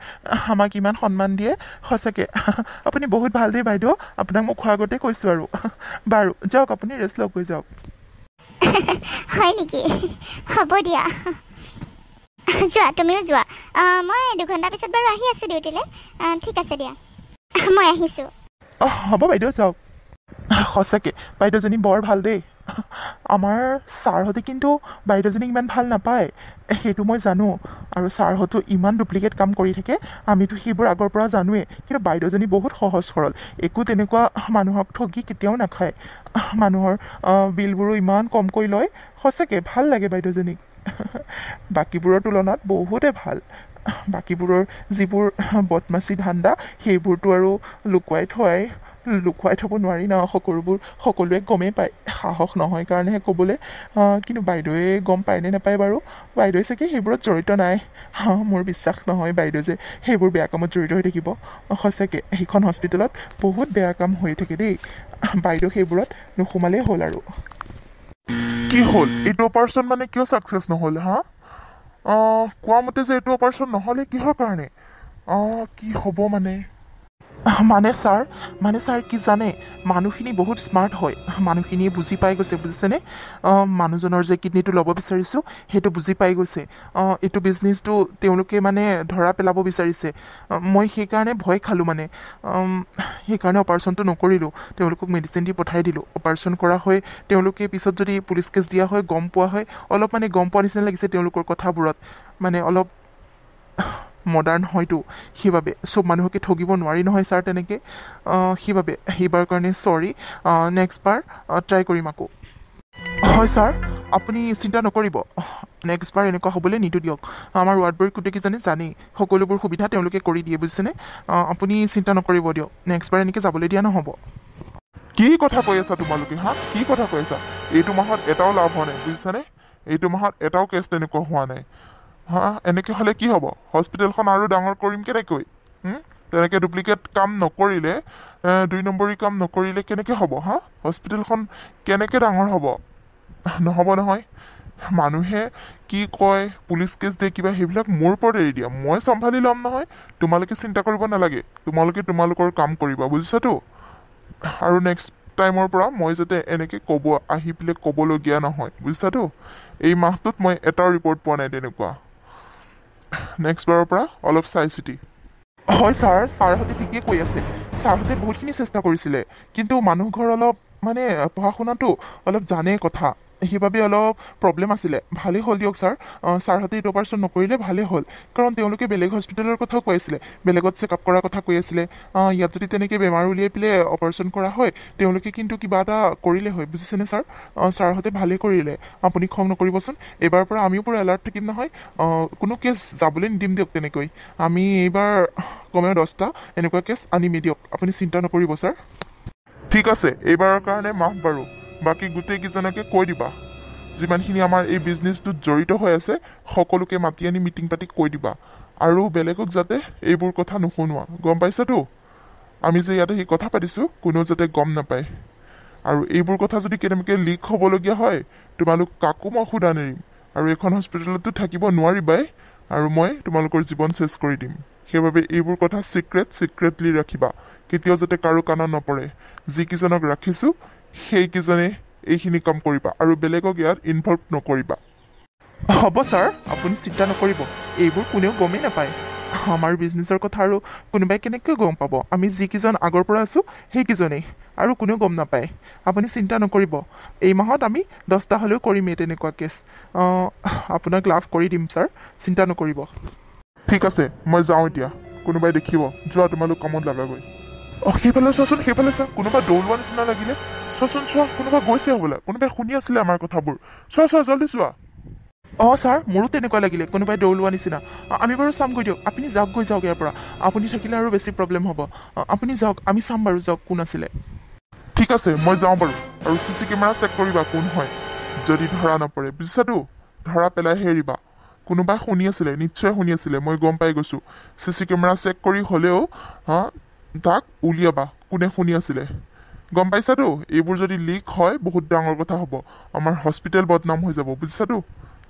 আমাক ইমান সন্মান দিয়ে, সঁচাকৈ আপুনি বহুত ভাল দেই বাইদেউ। আপোনাক মোক খোৱাৰ আগতে কৈছোঁ আৰু। বাৰু যাওক, আপুনি ৰেষ্ট লওক, গৈ যাওক। হয় নেকি? হ'ব দিয়া, যোৱা, তুমিও যোৱা। মই 2 ঘণ্টাৰ পিছত বাৰু আহি আছোঁ ডিউটিলৈ। ঠিক আছে দিয়া, মই আহিছোঁ। হ'ব বাইদেউ, যাওক। সঁচাকৈ বাইদেউজনী বৰ ভাল দেই। আমাৰ ছাৰহঁতে কিন্তু বাইদেউজনীক ইমান ভাল নাপায়, সেইটো মই জানো। আৰু ছাৰহঁতো ইমান ডুপ্লিকেট কাম কৰি থাকে, আমিতো সেইবোৰ আগৰ পৰা জানোৱেই। কিন্তু বাইদেউজনী বহুত সহজ সৰল, একো তেনেকুৱা মানুহক ঠগি কেতিয়াও নাখায়। মানুহৰ বিলবোৰো ইমান কমকৈ লয়। সঁচাকৈ ভাল লাগে বাইদেউজনীক। বাকীবোৰৰ তুলনাত বহুতে ভাল। বাকীবোৰৰ যিবোৰ বদমাচি ধান্দা, সেইবোৰতো আৰু লুকুৱাই থ'ব নোৱাৰি ন। সকলোৱে গমেই পায়, সাহস নহয় কাৰণেহে ক'বলৈ। কিন্তু বাইদেৱে গম পায়নে নাপায় বাৰু? বাইদেৱে চাগে সেইবোৰত জড়িত নাই। মোৰ বিশ্বাস নহয় বাইদেউ যে সেইবোৰ বেয়া কামত জড়িত হৈ থাকিব। সঁচাকৈ সেইখন হস্পিটেলত বহুত বেয়া কাম হৈ থাকে দেই। বাইদেউ সেইবোৰত নোসোমালেই হ'ল আৰু। কি হ'ল এইটো অপাৰেশ্যন? মানে কিয় ছাকচেছ নহ'ল হা? কোৱা মতে যে এইটো অপাৰেশ্যন নহ'লে কিহৰ কাৰণে? কি হ'ব মানে? মানে ছাৰ কি জানে, মানুহখিনি বহুত স্মাৰ্ট হয়। মানুহখিনিয়ে বুজি পাই গৈছে, বুজিছেনে? মানুহজনৰ যে কিডনীটো ল'ব বিচাৰিছোঁ, সেইটো বুজি পাই গৈছে। এইটো বিজনেছটো তেওঁলোকে মানে ধৰা পেলাব বিচাৰিছে। মই সেইকাৰণে ভয় খালোঁ মানে। সেইকাৰণে অপাৰেশ্যনটো নকৰিলোঁ। তেওঁলোকক মেডিচিন দি পঠাই দিলোঁ। অপাৰেশ্যন কৰা হয়, তেওঁলোকে পিছত যদি পুলিচ কেছ দিয়া হয়, গম পোৱা হয়, অলপ মানে গম পোৱা নিচিনা লাগিছে তেওঁলোকৰ কথাবোৰত। মানে অলপ মডাৰ্ণ হয়তো, সেইবাবে চব মানুহকে ঠগিব নোৱাৰি নহয় ছাৰ তেনেকৈ। সেইবাবে সেইবাৰ কাৰণে চৰি। নেক্সট বাৰ ট্ৰাই কৰিম আকৌ। হয় ছাৰ, আপুনি চিন্তা নকৰিব। নেক্সট বাৰ এনেকুৱা হ'বলৈ নিদো দিয়ক। আমাৰ ৱাৰ্ডবোৰৰ গোটেইকেইজনে জানেই, সকলোবোৰ সুবিধা তেওঁলোকে কৰি দিয়ে, বুজিছেনে? আপুনি চিন্তা নকৰিব দিয়ক। নেক্সট বাৰ এনেকৈ যাবলৈ দিয়া নহ'ব। কি কথা কৈ আছা তোমালোকে হা? কি কথা কৈ আছা? এইটো মাহত এটাও লাভ হোৱা নাই, বুজিছানে? এইটো মাহত এটাও কেছ তেনেকুৱা হোৱা নাই হা। এনেকৈ হ'লে কি হ'ব? হস্পিটেলখন আৰু ডাঙৰ কৰিম কেনেকৈ? তেনেকৈ ডুপ্লিকেট কাম নকৰিলে, 2 নম্বৰী কাম নকৰিলে কেনেকৈ হ'ব হা? হস্পিটেলখন কেনেকৈ ডাঙৰ হ'ব? নহ'ব নহয়। মানুহে কি কয়, পুলিচ কেছ দিয়ে কিবা, সেইবিলাক মোৰ ওপৰত এৰি দিয়া। মই চম্ভালি ল'ম নহয়। তোমালোকে চিন্তা কৰিব নালাগে। তোমালোকে তোমালোকৰ কাম কৰিবা, বুজিছাতো? আৰু নেক্সট টাইমৰ পৰা মই যাতে এনেকৈ আহি পেলাই ক'বলগীয়া নহয়, বুজিছাতো? এই মাহটোত মই এটাও ৰিপৰ্ট পোৱা নাই তেনেকুৱা। নেক্সট বাৰৰ পৰা অলপ চাই চিতি। হয় ছাৰহঁতে ঠিকেই কৈ আছে। ছাৰহঁতে বহুতখিনি চেষ্টা কৰিছিলে, কিন্তু মানুহ ঘৰ অলপ মানে পঢ়া শুনাটো অলপ জানে কথা, সেইবাবে অলপ প্ৰব্লেম আছিলে। ভালেই হ'ল দিয়ক ছাৰ, ছাৰহঁতে এইটো অপাৰেশ্যন নকৰিলে ভালেই হ'ল। কাৰণ তেওঁলোকে বেলেগ হস্পিটেলৰ কথাও কৈ আছিলে, বেলেগত চেকআপ কৰাৰ কথা কৈ আছিলে। ইয়াত যদি তেনেকৈ বেমাৰ উলিয়াই পেলাই অপাৰেশ্যন কৰা হয়, তেওঁলোকে কিন্তু কিবা এটা কৰিলে হয়, বুজিছেনে ছাৰ? ছাৰহঁতে ভালেই কৰিলে। আপুনি খং নকৰিবচোন। এইবাৰৰ পৰা আমিও পুৰা এলাৰ্ট থাকিম নহয়। কোনো কেছ যাবলৈ নিদিম দিয়ক তেনেকৈ। আমি এইবাৰ কমেও 10টা এনেকুৱা কেছ আনিমেই দিয়ক। আপুনি চিন্তা নকৰিব ছাৰ। ঠিক আছে, এইবাৰৰ কাৰণে মাফ বাৰু। বাকী গোটেইকেইজনকে কৈ দিবা, যিমানখিনি আমাৰ এই বিজনেছটোত জড়িত হৈ আছে, সকলোকে মাতি আনি মিটিং পাতি কৈ দিবা। আৰু বেলেগক যাতে এইবোৰ কথা নুশুনোৱা, গম পাইছাতো? আমি যে ইয়াতে সেই কথা পাতিছোঁ, কোনেও যাতে গম নাপায়। আৰু এইবোৰ কথা যদি কেনেবাকৈ লিক হ'বলগীয়া হয়, তোমালোক কাকো মই সোধা নেৰিম। আৰু এইখন হস্পিটেলতো থাকিব নোৱাৰিবাই, আৰু মই তোমালোকৰ জীৱন চেছ কৰি দিম। সেইবাবে এইবোৰ কথা ছিক্ৰেটলি ৰাখিবা, কেতিয়াও যাতে কাৰো কাণত নপৰে। যিকেইজনক ৰাখিছোঁ সেইকেইজনে এইখিনি কাম কৰিবা, আৰু বেলেগক ইয়াত ইনভলভ নকৰিবা। হ'ব ছাৰ, আপুনি চিন্তা নকৰিব। এইবোৰ কোনেও গমেই নাপায়। আমাৰ বিজনেছৰ কথা আৰু কোনোবাই কেনেকৈ গম পাব? আমি যিকেইজন আগৰ পৰা আছোঁ সেইকেইজনেই, আৰু কোনেও গম নাপায়। আপুনি চিন্তা নকৰিব। এই মাহত আমি 10টা হ'লেও কৰিমেই তেনেকুৱা কেছ। আপোনাক লাভ কৰি দিম ছাৰ, চিন্তা নকৰিব। ঠিক আছে, মই যাওঁ এতিয়া। কোনোবাই দেখিব। যোৱা, তোমালোক কামত লাগাগৈ। সেইফালে চোৱাচোন, সেইফালে চোৱা। কোনোবা দৌৰোৱা নিচিনা লাগিলে। চোৱাচোন, চোৱা, কোনোবা গৈছে হ'বলা। কোনোবাই শুনি আছিলে আমাৰ কথাবোৰ। চোৱা, জল্দি চোৱা। ছাৰ, মোৰো তেনেকুৱা লাগিলে, কোনোবাই দৌৰ লোৱা নিচিনা। আমি বাৰু চামগৈ দিয়ক। আপুনি যাওক ইয়াৰ পৰা। আপুনি থাকিলে আৰু বেছি প্ৰব্লেম হ'ব। আপুনি যাওক, আমি চাম বাৰু, যাওক কোন আছিলে। ঠিক আছে, মই যাওঁ বাৰু। আৰু CC কেমেৰা চেক কৰিবা কোন হয়, যদি ধৰা নপৰে, বুজিছাতো? ধৰা পেলাইহে এৰিবা। কোনোবাই শুনি আছিলে, নিশ্চয় শুনি আছিলে, মই গম পাই গৈছোঁ। CC কেমেৰা চেক কৰি হ'লেও তাক উলিয়াবা কোনে শুনি আছিলে। গম পাইছাতো এইবোৰ যদি লিক হয় বহুত ডাঙৰ কথা হ'ব আমাৰ হস্পিটেল বদনাম হৈ যাব বুজিছাতো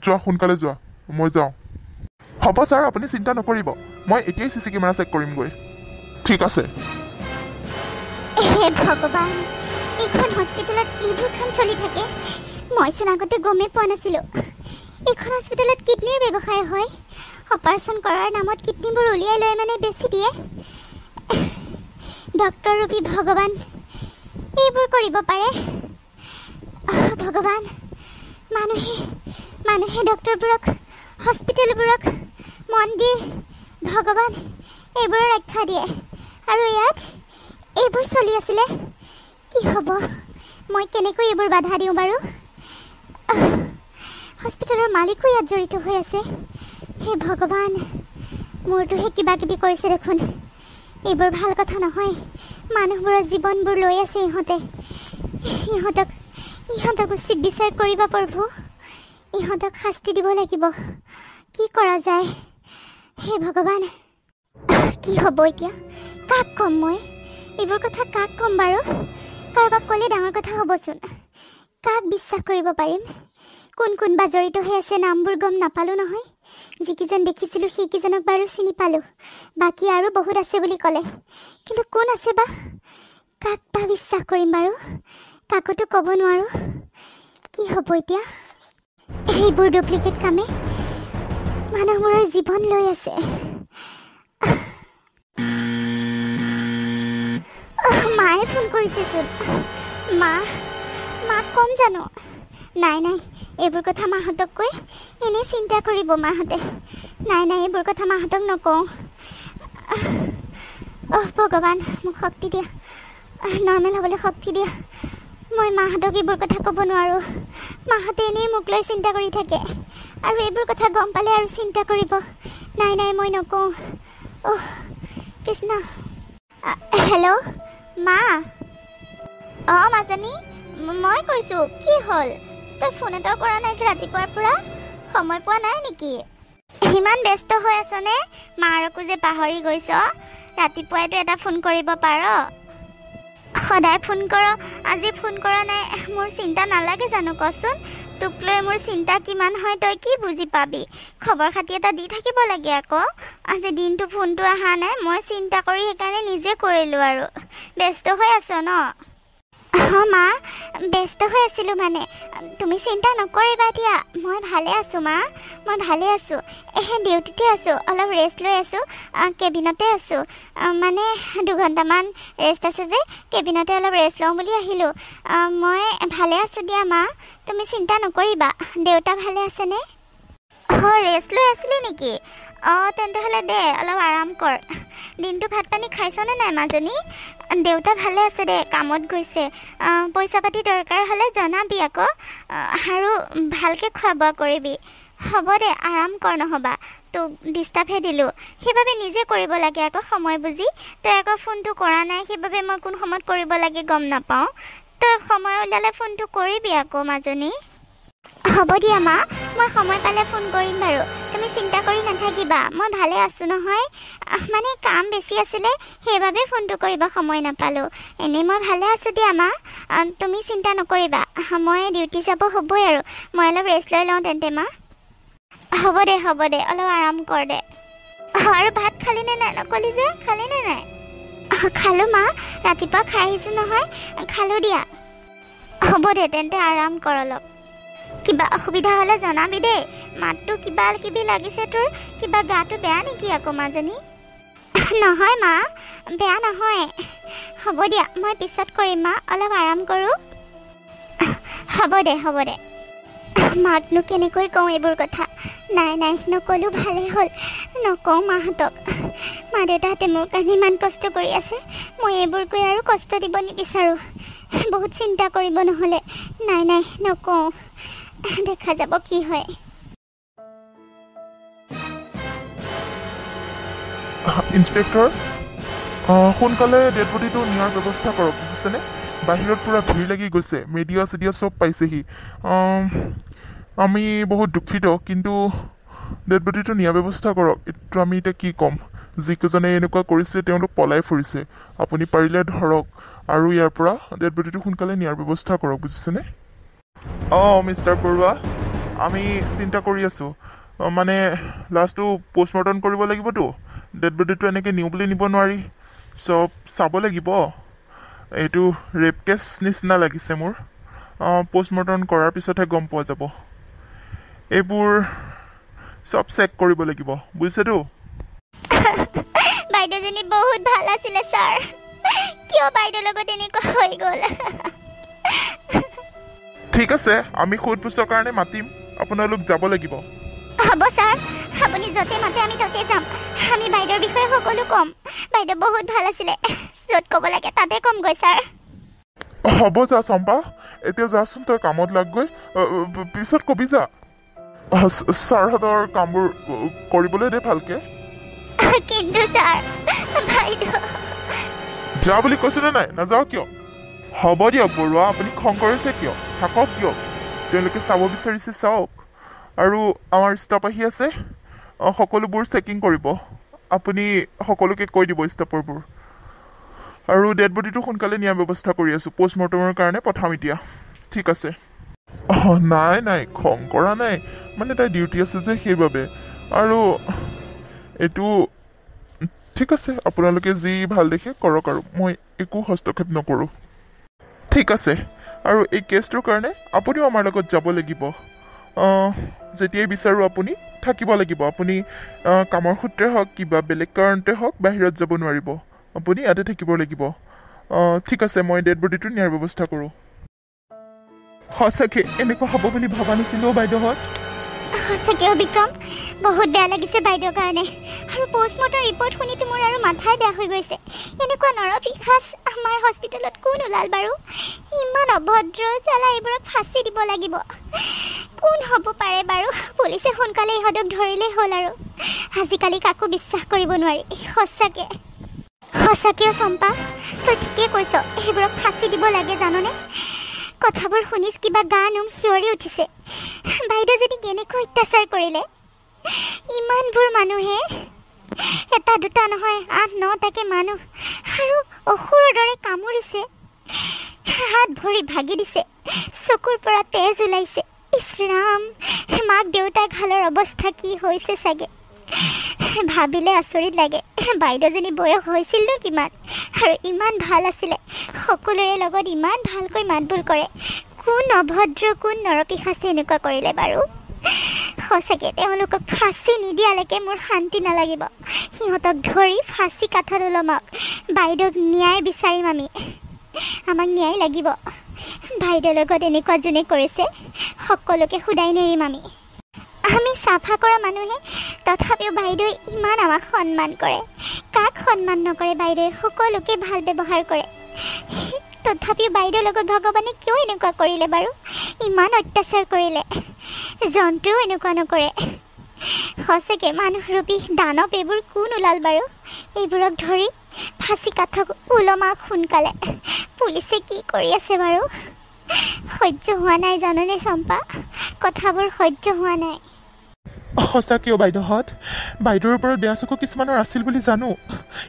যোৱা সোনকালে যোৱা মই যাওঁ হ'ব ছাৰ আপুনি চিন্তা নকৰিব মই এতিয়াই চিচি কেমেৰা চেক কৰিমগৈ ঠিক আছে হে ভগৱান এইখন হস্পিটেলত এইবোৰ কাম চলি থাকে মইচোন আগতে গমেই পোৱা নাছিলোঁ এইখন হস্পিটেলত কিডনীৰ ব্যৱসায় হয় অপাৰেশ্যন কৰাৰ নামত কিডনীবোৰ উলিয়াই লৈ মানে বেছি দিয়ে ডক্টৰ ৰূপী ভগৱান এইবোৰ কৰিব পাৰে ভগৱান মানুহে ডক্টৰবোৰক হস্পিটেলবোৰক মন্দিৰ ভগৱান এইবোৰৰ ৰক্ষা দিয়ে আৰু ইয়াত এইবোৰ চলি আছিলে কি হ'ব মই কেনেকৈ এইবোৰ বাধা দিওঁ বাৰু হস্পিটেলৰ মালিকো ইয়াত জড়িত হৈ আছে হে ভগৱান মোৰটোহে কিবা কিবি কৰিছে দেখোন এইবোৰ ভাল কথা নহয় মানুহবোৰৰ জীৱনবোৰ লৈ আছে ইহঁতক উচিত বিচাৰ কৰিবা প্ৰভু ইহঁতক শাস্তি দিব লাগিব কি কৰা যায় হে ভগৱান কি হ'ব এতিয়া কাক ক'ম মই এইবোৰ কথা কাক ক'ম বাৰু কাৰোবাক ক'লে ডাঙৰ কথা হ'বচোন কাক বিশ্বাস কৰিব পাৰিম কোন বা জড়িত হৈ আছে নামবোৰ গম নাপালোঁ নহয় যিকেইজন দেখিছিলোঁ সেইকেইজনক বাৰু চিনি পালোঁ বাকী আৰু বহুত আছে বুলি ক'লে কিন্তু কোন আছে বা কাক বা বিশ্বাস কৰিম বাৰু কাকতো ক'ব নোৱাৰোঁ কি হ'ব এতিয়া এইবোৰ ডুপ্লিকেট কামে মানুহবোৰৰ জীৱন লৈ আছে মায়ে ফোন কৰিছেচোন মাক ক'ম জানো নাই এইবোৰ কথা মাহঁতক কৈ এনেই চিন্তা কৰিব মাহঁতে নাই এইবোৰ কথা মাহঁতক নকওঁ ভগৱান মোক শক্তি দিয়া নৰ্মেল হ'বলৈ শক্তি দিয়া মই মাহঁতক এইবোৰ কথা ক'ব নোৱাৰোঁ মাহঁতে এনেই মোক লৈ চিন্তা কৰি থাকে আৰু এইবোৰ কথা গম পালে আৰু চিন্তা কৰিব নাই মই নকওঁ কৃষ্ণ হেল্ল' মা অঁ মাজনী মই কৈছোঁ কি হ'ল তই ফোন এটাও কৰা নাই যে ৰাতিপুৱাৰ পৰা সময় পোৱা নাই নেকি ইমান ব্যস্ত হৈ আছনে মাৰকো যে পাহৰি গৈছ ৰাতিপুৱাইতো এটা ফোন কৰিব পাৰ সদায় ফোন কৰ আজি ফোন কৰা নাই মোৰ চিন্তা নালাগে জানো কচোন তোক লৈ মোৰ চিন্তা কিমান হয় তই কি বুজি পাবি খবৰ খাতি এটা দি থাকিব লাগে আকৌ আজি দিনটো ফোনটো অহা নাই মই চিন্তা কৰি সেইকাৰণে নিজে কৰিলোঁ আৰু ব্যস্ত হৈ আছ ন অঁ মা ব্যস্ত হৈ আছিলোঁ মানে তুমি চিন্তা নকৰিবা দিয়া মই ভালে আছোঁ মা মই ভালে আছোঁ ডিউটিতে আছোঁ অলপ ৰেষ্ট লৈ আছোঁ কেবিনতে আছোঁ মানে 2 ঘণ্টামান ৰেষ্ট আছে যে কেবিনতে অলপ ৰেষ্ট লওঁ বুলি আহিলোঁ মই ভালে আছোঁ দিয়া মা তুমি চিন্তা নকৰিবা দেউতা ভালে আছেনে অঁ ৰেষ্ট লৈ আছিলি নেকি অঁ তেন্তে হ'লে দে অলপ আৰাম কৰ দিনটো ভাত পানী খাইছনে নাই মাজনী দেউতা ভালে আছে দে কামত গৈছে পইচা পাতি দৰকাৰ হ'লে জনাবি আকৌ আৰু ভালকৈ খোৱা বোৱা কৰিবি হ'ব দে আৰাম কৰ নহ'বা তোক ডিষ্টাৰ্বহে দিলোঁ সেইবাবে নিজে কৰিব লাগে আকৌ সময় বুজি তই আকৌ ফোনটো কৰা নাই সেইবাবে মই কোন সময়ত কৰিব লাগে গম নাপাওঁ তই সময় ওলালে ফোনটো কৰিবি আকৌ মাজনী হ'ব দিয়া মা মই সময় পালে ফোন কৰিম বাৰু তুমি চিন্তা কৰি নাথাকিবা মই ভালে আছোঁ নহয় মানে কাম বেছি আছিলে সেইবাবে ফোনটো কৰিব সময় নাপালোঁ এনেই মই ভালে আছোঁ দিয়া মা তুমি চিন্তা নকৰিবা মই ডিউটি যাব হ'বই আৰু মই অলপ ৰেষ্ট লৈ লওঁ তেন্তে মা হ'ব দে অলপ আৰাম কৰ দে আৰু ভাত খালিনে নাই নকলি যে খালিনে নাই খালোঁ মা ৰাতিপুৱা খাই আহিছোঁ নহয় খালোঁ দিয়া হ'ব দে তেন্তে আৰাম কৰ অলপ কিবা অসুবিধা হ'লে জনাবি দেই মাতটো কিবা কিবি লাগিছে তোৰ কিবা গাটো বেয়া নেকি আকৌ মাজনী নহয় মা বেয়া নহয় হ'ব দিয়া মই পিছত কৰিম মা অলপ আৰাম কৰোঁ হ'ব দে মাকনো কেনেকৈ কওঁ এইবোৰ কথা নাই নকলোঁ ভালেই হ'ল নকওঁ মাহঁতক মা দেউতাহঁতে মোৰ কাৰণে ইমান কষ্ট কৰি আছে মই এইবোৰ কৈ আৰু কষ্ট দিব নিবিচাৰোঁ বহুত চিন্তা কৰিব নহ'লে নাই নকওঁ দেখা যাব কি হয় ইন্সপেক্টৰ সোনকালে ডেড বডিটো নিয়াৰ ব্যৱস্থা কৰক বুজিছেনে বাহিৰত পূৰা ভিৰ লাগি গৈছে মিডিয়া চব পাইছেহি আমি বহুত দুখিত কিন্তু ডেড বডিটো নিয়াৰ ব্যৱস্থা কৰক এইটো আমি এতিয়া কি ক'ম যিকেইজনে এনেকুৱা কৰিছে তেওঁলোক পলাই ফুৰিছে আপুনি পাৰিলে ধৰক আৰু ইয়াৰ পৰা ডেড বডিটো সোনকালে নিয়াৰ ব্যৱস্থা কৰক বুজিছেনে মিষ্টাৰ বৰুৱা আমি চিন্তা কৰি আছোঁ মানে লাষ্টটো পষ্টমৰ্টম কৰিব লাগিবতো ডেড বডিটো এনেকৈ নিওঁ বুলি নিব নোৱাৰি চব চাব লাগিব এইটো ৰেপ কেছ নিচিনা লাগিছে মোৰ পষ্টমৰ্টম কৰাৰ পিছতহে গম পোৱা যাব এইবোৰ চব চেক কৰিব লাগিব বুজিছেতো বাইদেউজনী বহুত ভাল আছিলে ছাৰ কিয় বাইদেউৰ লগত এনেকুৱা হৈ গ'ল ঠিক আছে আমি সোধ পোছৰ কাৰণে মাতিম আপোনালোক যাব লাগিব হ'ব ছাৰ আপুনি য'তে মাতে আমি ত'তে যাম আমি বাইদেউৰ বিষয়ে সকলো ক'ম বাইদেউ বহুত ভাল আছিলে য'ত ক'ব লাগে তাতে ক'মগৈ ছাৰ হ'ব যা চম্পা এতিয়া যাচোন তই কামত লাগগৈ পিছত কবি যা ছাৰহঁতৰ কামবোৰ কৰিবলৈ দে ভালকে কিন্তু ছাৰ বাইদেউ যা বুলি কৈছোনে নাই নাযাওঁ কিয় হ'ব দিয়ক বৰুৱা আপুনি খং কৰিছে কিয় থাকক দিয়ক তেওঁলোকে চাব বিচাৰিছে চাওক আৰু আমাৰ ষ্টাফ আহি আছে সকলোবোৰ চেকিং কৰিব আপুনি সকলোকে কৈ দিব ষ্টাফৰবোৰ আৰু ডেড বডিটো সোনকালে নিয়াৰ ব্যৱস্থা কৰি আছোঁ পষ্টমৰ্টমৰ কাৰণে পঠাম এতিয়া ঠিক আছে নাই নাই খং কৰা নাই মানে তাই ডিউটি আছে যে সেইবাবে আৰু এইটো ঠিক আছে আপোনালোকে যি ভাল দেখে কৰক আৰু মই একো হস্তক্ষেপ নকৰোঁ ঠিক আছে আৰু এই কেছটোৰ কাৰণে আপুনিও আমাৰ লগত যাব লাগিব যেতিয়াই বিচাৰোঁ আপুনি থাকিব লাগিব আপুনি কামৰ সূত্ৰে হওক কিবা বেলেগ কাৰণতে হওক বাহিৰত যাব নোৱাৰিব আপুনি ইয়াতে থাকিব লাগিব ঠিক আছে মই ডেড বডিটো নিয়াৰ ব্যৱস্থা কৰোঁ সঁচাকৈ এনেকুৱা হ'ব বুলি ভবা নাছিলোঁ বাইদেউহঁত সঁচাকৈ বিক্ৰম বহুত বেয়া লাগিছে বাইদেউৰ কাৰণে আৰু পষ্টমৰ্টম ৰিপৰ্ট শুনিতো মোৰ আৰু মাথাই বেয়া হৈ গৈছে এনেকুৱা নৰপিশাচ আমাৰ হস্পিটেলত কোন ওলাল বাৰু ইমান অভদ্ৰ চালা এইবোৰক ফাঁচি দিব লাগিব কোন হ'ব পাৰে বাৰু পুলিচে সোনকালে ইহঁতক ধৰিলেই হ'ল আৰু আজিকালি কাকো বিশ্বাস কৰিব নোৱাৰি সঁচাকৈ চম্পা তই ঠিকেই কৈছ এইবোৰক ফাঁচি দিব লাগে জাননে কথাবোৰ শুনিছ কিবা গা নোম শিয়ৰি উঠিছে বাইদেউজনী কেনেকৈ অত্যাচাৰ কৰিলে ইমানবোৰ মানুহে এটা দুটা নহয় 8-9টাকে মানুহ আৰু অসুৰৰ দৰে কামুৰিছে হাত ভৰি ভাগি দিছে চকুৰ পৰা তেজ ওলাইছে ইছৰাম মাক দেউতাক হালৰ অৱস্থা কি হৈছে চাগে ভাবিলে আচৰিত লাগে বাইদেউজনী বয়স হৈছিলনো কিমান আৰু ইমান ভাল আছিলে সকলোৰে লগত ইমান ভালকৈ মাতবোল কৰে কোন অভদ্ৰ কোন নৰপিশাচে এনেকুৱা কৰিলে বাৰু সঁচাকৈ তেওঁলোকক ফাঁচি নিদিয়ালৈকে মোৰ শান্তি নালাগিব সিহঁতক ধৰি ফাঁচি কাঠত ওলমাওক বাইদেউক ন্যায় বিচাৰিম আমাক ন্যায় লাগিব বাইদেউৰ লগত এনেকুৱা যোনে কৰিছে সকলোকে সোধাই নেৰিম আমি চাফা কৰা মানুহে তথাপিও বাইদেৱে ইমান আমাক সন্মান কৰে কাক সন্মান নকৰে বাইদেৱে সকলোকে ভাল ব্যৱহাৰ কৰে তথাপিও বাইদেউৰ লগত ভগৱানে কিয় এনেকুৱা কৰিলে বাৰু ইমান অত্যাচাৰ কৰিলে জন্তুও এনেকুৱা নকৰে সঁচাকৈ মানুহৰূপী দানৱ এইবোৰ কোন ওলাল বাৰু এইবোৰক ধৰি ফাঁচি কাঠক ওলমাওক সোনকালে পুলিচে কি কৰি আছে বাৰু সহ্য হোৱা নাই জাননে চম্পা কথাবোৰ সহ্য হোৱা নাই সঁচাকৈও বাইদেউহঁত বাইদেউৰ ওপৰত বেয়া চকু কিছুমানৰ আছিল বুলি জানো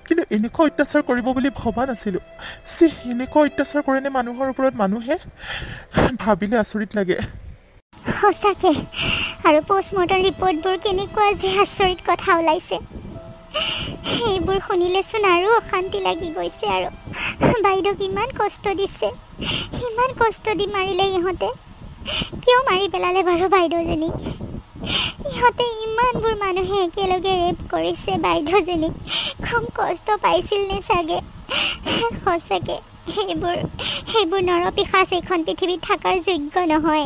কিন্তু এনেকুৱা অত্যাচাৰ কৰিব বুলি ভবা নাছিলোঁ এনেকুৱা অত্যাচাৰ কৰেনে মানুহৰ ওপৰত মানুহে ভাবিলে আচৰিত লাগে সঁচাকৈ আৰু পষ্টমৰ্টম ৰিপৰ্টবোৰ কেনেকুৱা যে আচৰিত কথা ওলাইছে সেইবোৰ শুনিলেচোন আৰু অশান্তি লাগি গৈছে আৰু বাইদেউক ইমান কষ্ট দিছে ইমান কষ্ট দি মাৰিলে ইহঁতে কিয় মাৰি পেলালে বাৰু বাইদেউজনী ইহঁতে ইমানবোৰ মানুহে একেলগে ৰেপ কৰিছে বাইদেউজনীক কম কষ্ট পাইছিল নে চাগে সঁচাকৈ সেইবোৰ নৰপিশাচ এইখন পৃথিৱীত থকাৰ যোগ্য নহয়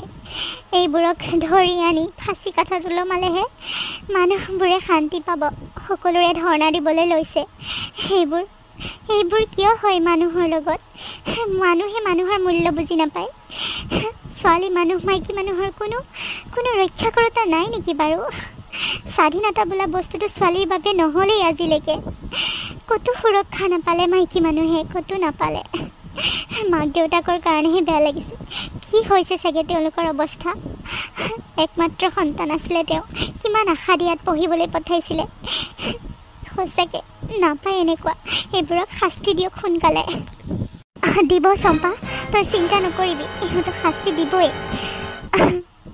এইবোৰক ধৰি আনি ফাঁচি কাঠত ওলমালেহে মানুহবোৰে শান্তি পাব সকলোৰে ধৰ্ণা দিবলৈ লৈছে এইবোৰ কিয় হয় মানুহৰ লগত মানুহে মানুহৰ মূল্য বুজি নাপায় ছোৱালী মানুহ মাইকী মানুহৰ কোনো ৰক্ষাকৰ্তা নাই নেকি বাৰু স্বাধীনতা বোলা বস্তুটো ছোৱালীৰ বাবে নহ'লেই আজিলৈকে ক'তো সুৰক্ষা নাপালে মাইকী মানুহে ক'তো নাপালে মাক দেউতাকৰ কাৰণেহে বেয়া লাগিছে কি হৈছে চাগে তেওঁলোকৰ অৱস্থা একমাত্ৰ সন্তান আছিলে তেওঁ কিমান আশা দিয়াত পঢ়িবলৈ পঠাইছিলে সঁচাকৈ নাপায় এনেকুৱা এইবোৰক শাস্তি দিয়ক সোনকালে দিব চম্পা তই চিন্তা নকৰিবি ইহঁতক শাস্তি দিবই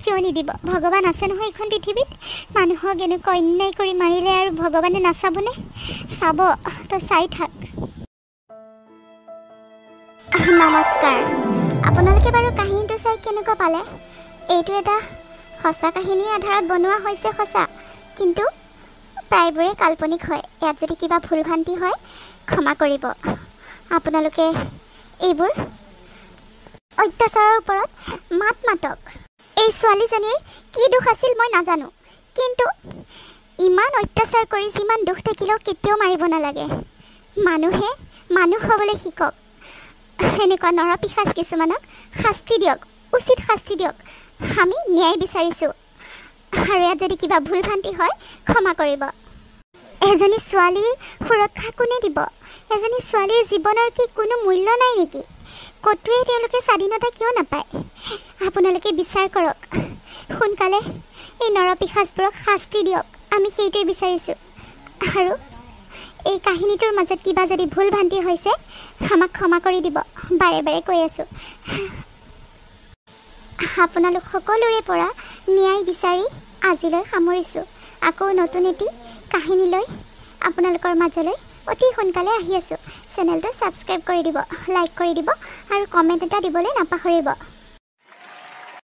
কিয় নিদিব ভগৱান আছে নহয় এইখন পৃথিৱীত মানুহক এনেকুৱা অন্যায় কৰি মাৰিলে আৰু ভগৱানে নাচাবনে চাব তই চাই থাক নমস্কাৰ আপোনালোকে বাৰু কাহিনীটো চাই কেনেকুৱা পালে এইটো এটা সঁচা কাহিনীৰ আধাৰত বনোৱা হৈছে সঁচা কিন্তু প্ৰায়বোৰে কাল্পনিক হয় ইয়াত যদি কিবা ভুল ভ্ৰান্তি হয় ক্ষমা কৰিব আপোনালোকে এইবোৰ অত্যাচাৰৰ ওপৰত মাত মাতক এই ছোৱালীজনীৰ কি দুখ আছিল মই নাজানো কিন্তু ইমান অত্যাচাৰ কৰি যিমান দুখ থাকিলেও কেতিয়াও মাৰিব নালাগে মানুহে মানুহ হ'বলৈ শিকক এনেকুৱা নৰপিশাচ কিছুমানক শাস্তি দিয়ক উচিত শাস্তি দিয়ক আমি ন্যায় বিচাৰিছোঁ আৰু ইয়াত যদি কিবা ভুল ভ্ৰান্তি হয় ক্ষমা কৰিব এজনী ছোৱালীৰ সুৰক্ষা কোনে দিব এজনী ছোৱালীৰ জীৱনৰ কি কোনো মূল্য নাই নেকি ক'তোৱে তেওঁলোকে স্বাধীনতা কিয় নাপায় আপোনালোকে বিচাৰ কৰক সোনকালে এই নৰপিশাচবোৰক শাস্তি দিয়ক আমি সেইটোৱে বিচাৰিছোঁ আৰু এই কাহিনীটোৰ মাজত কিবা যদি ভুল ভ্ৰান্তি হৈছে আমাক ক্ষমা কৰি দিব বাৰে বাৰে কৈ আছোঁ আপোনালোক সকলোৰে পৰা ন্যায় বিচাৰি আজিলৈ সামৰিছোঁ আকৌ নতুন এটি কাহিনী লৈ আপোনালোকৰ মাজলৈ অতি সোনকালে আহি আছোঁ চেনেলটো ছাবস্ক্ৰাইব কৰি দিব লাইক কৰি দিব আৰু কমেণ্ট এটা দিবলৈ নাপাহৰিব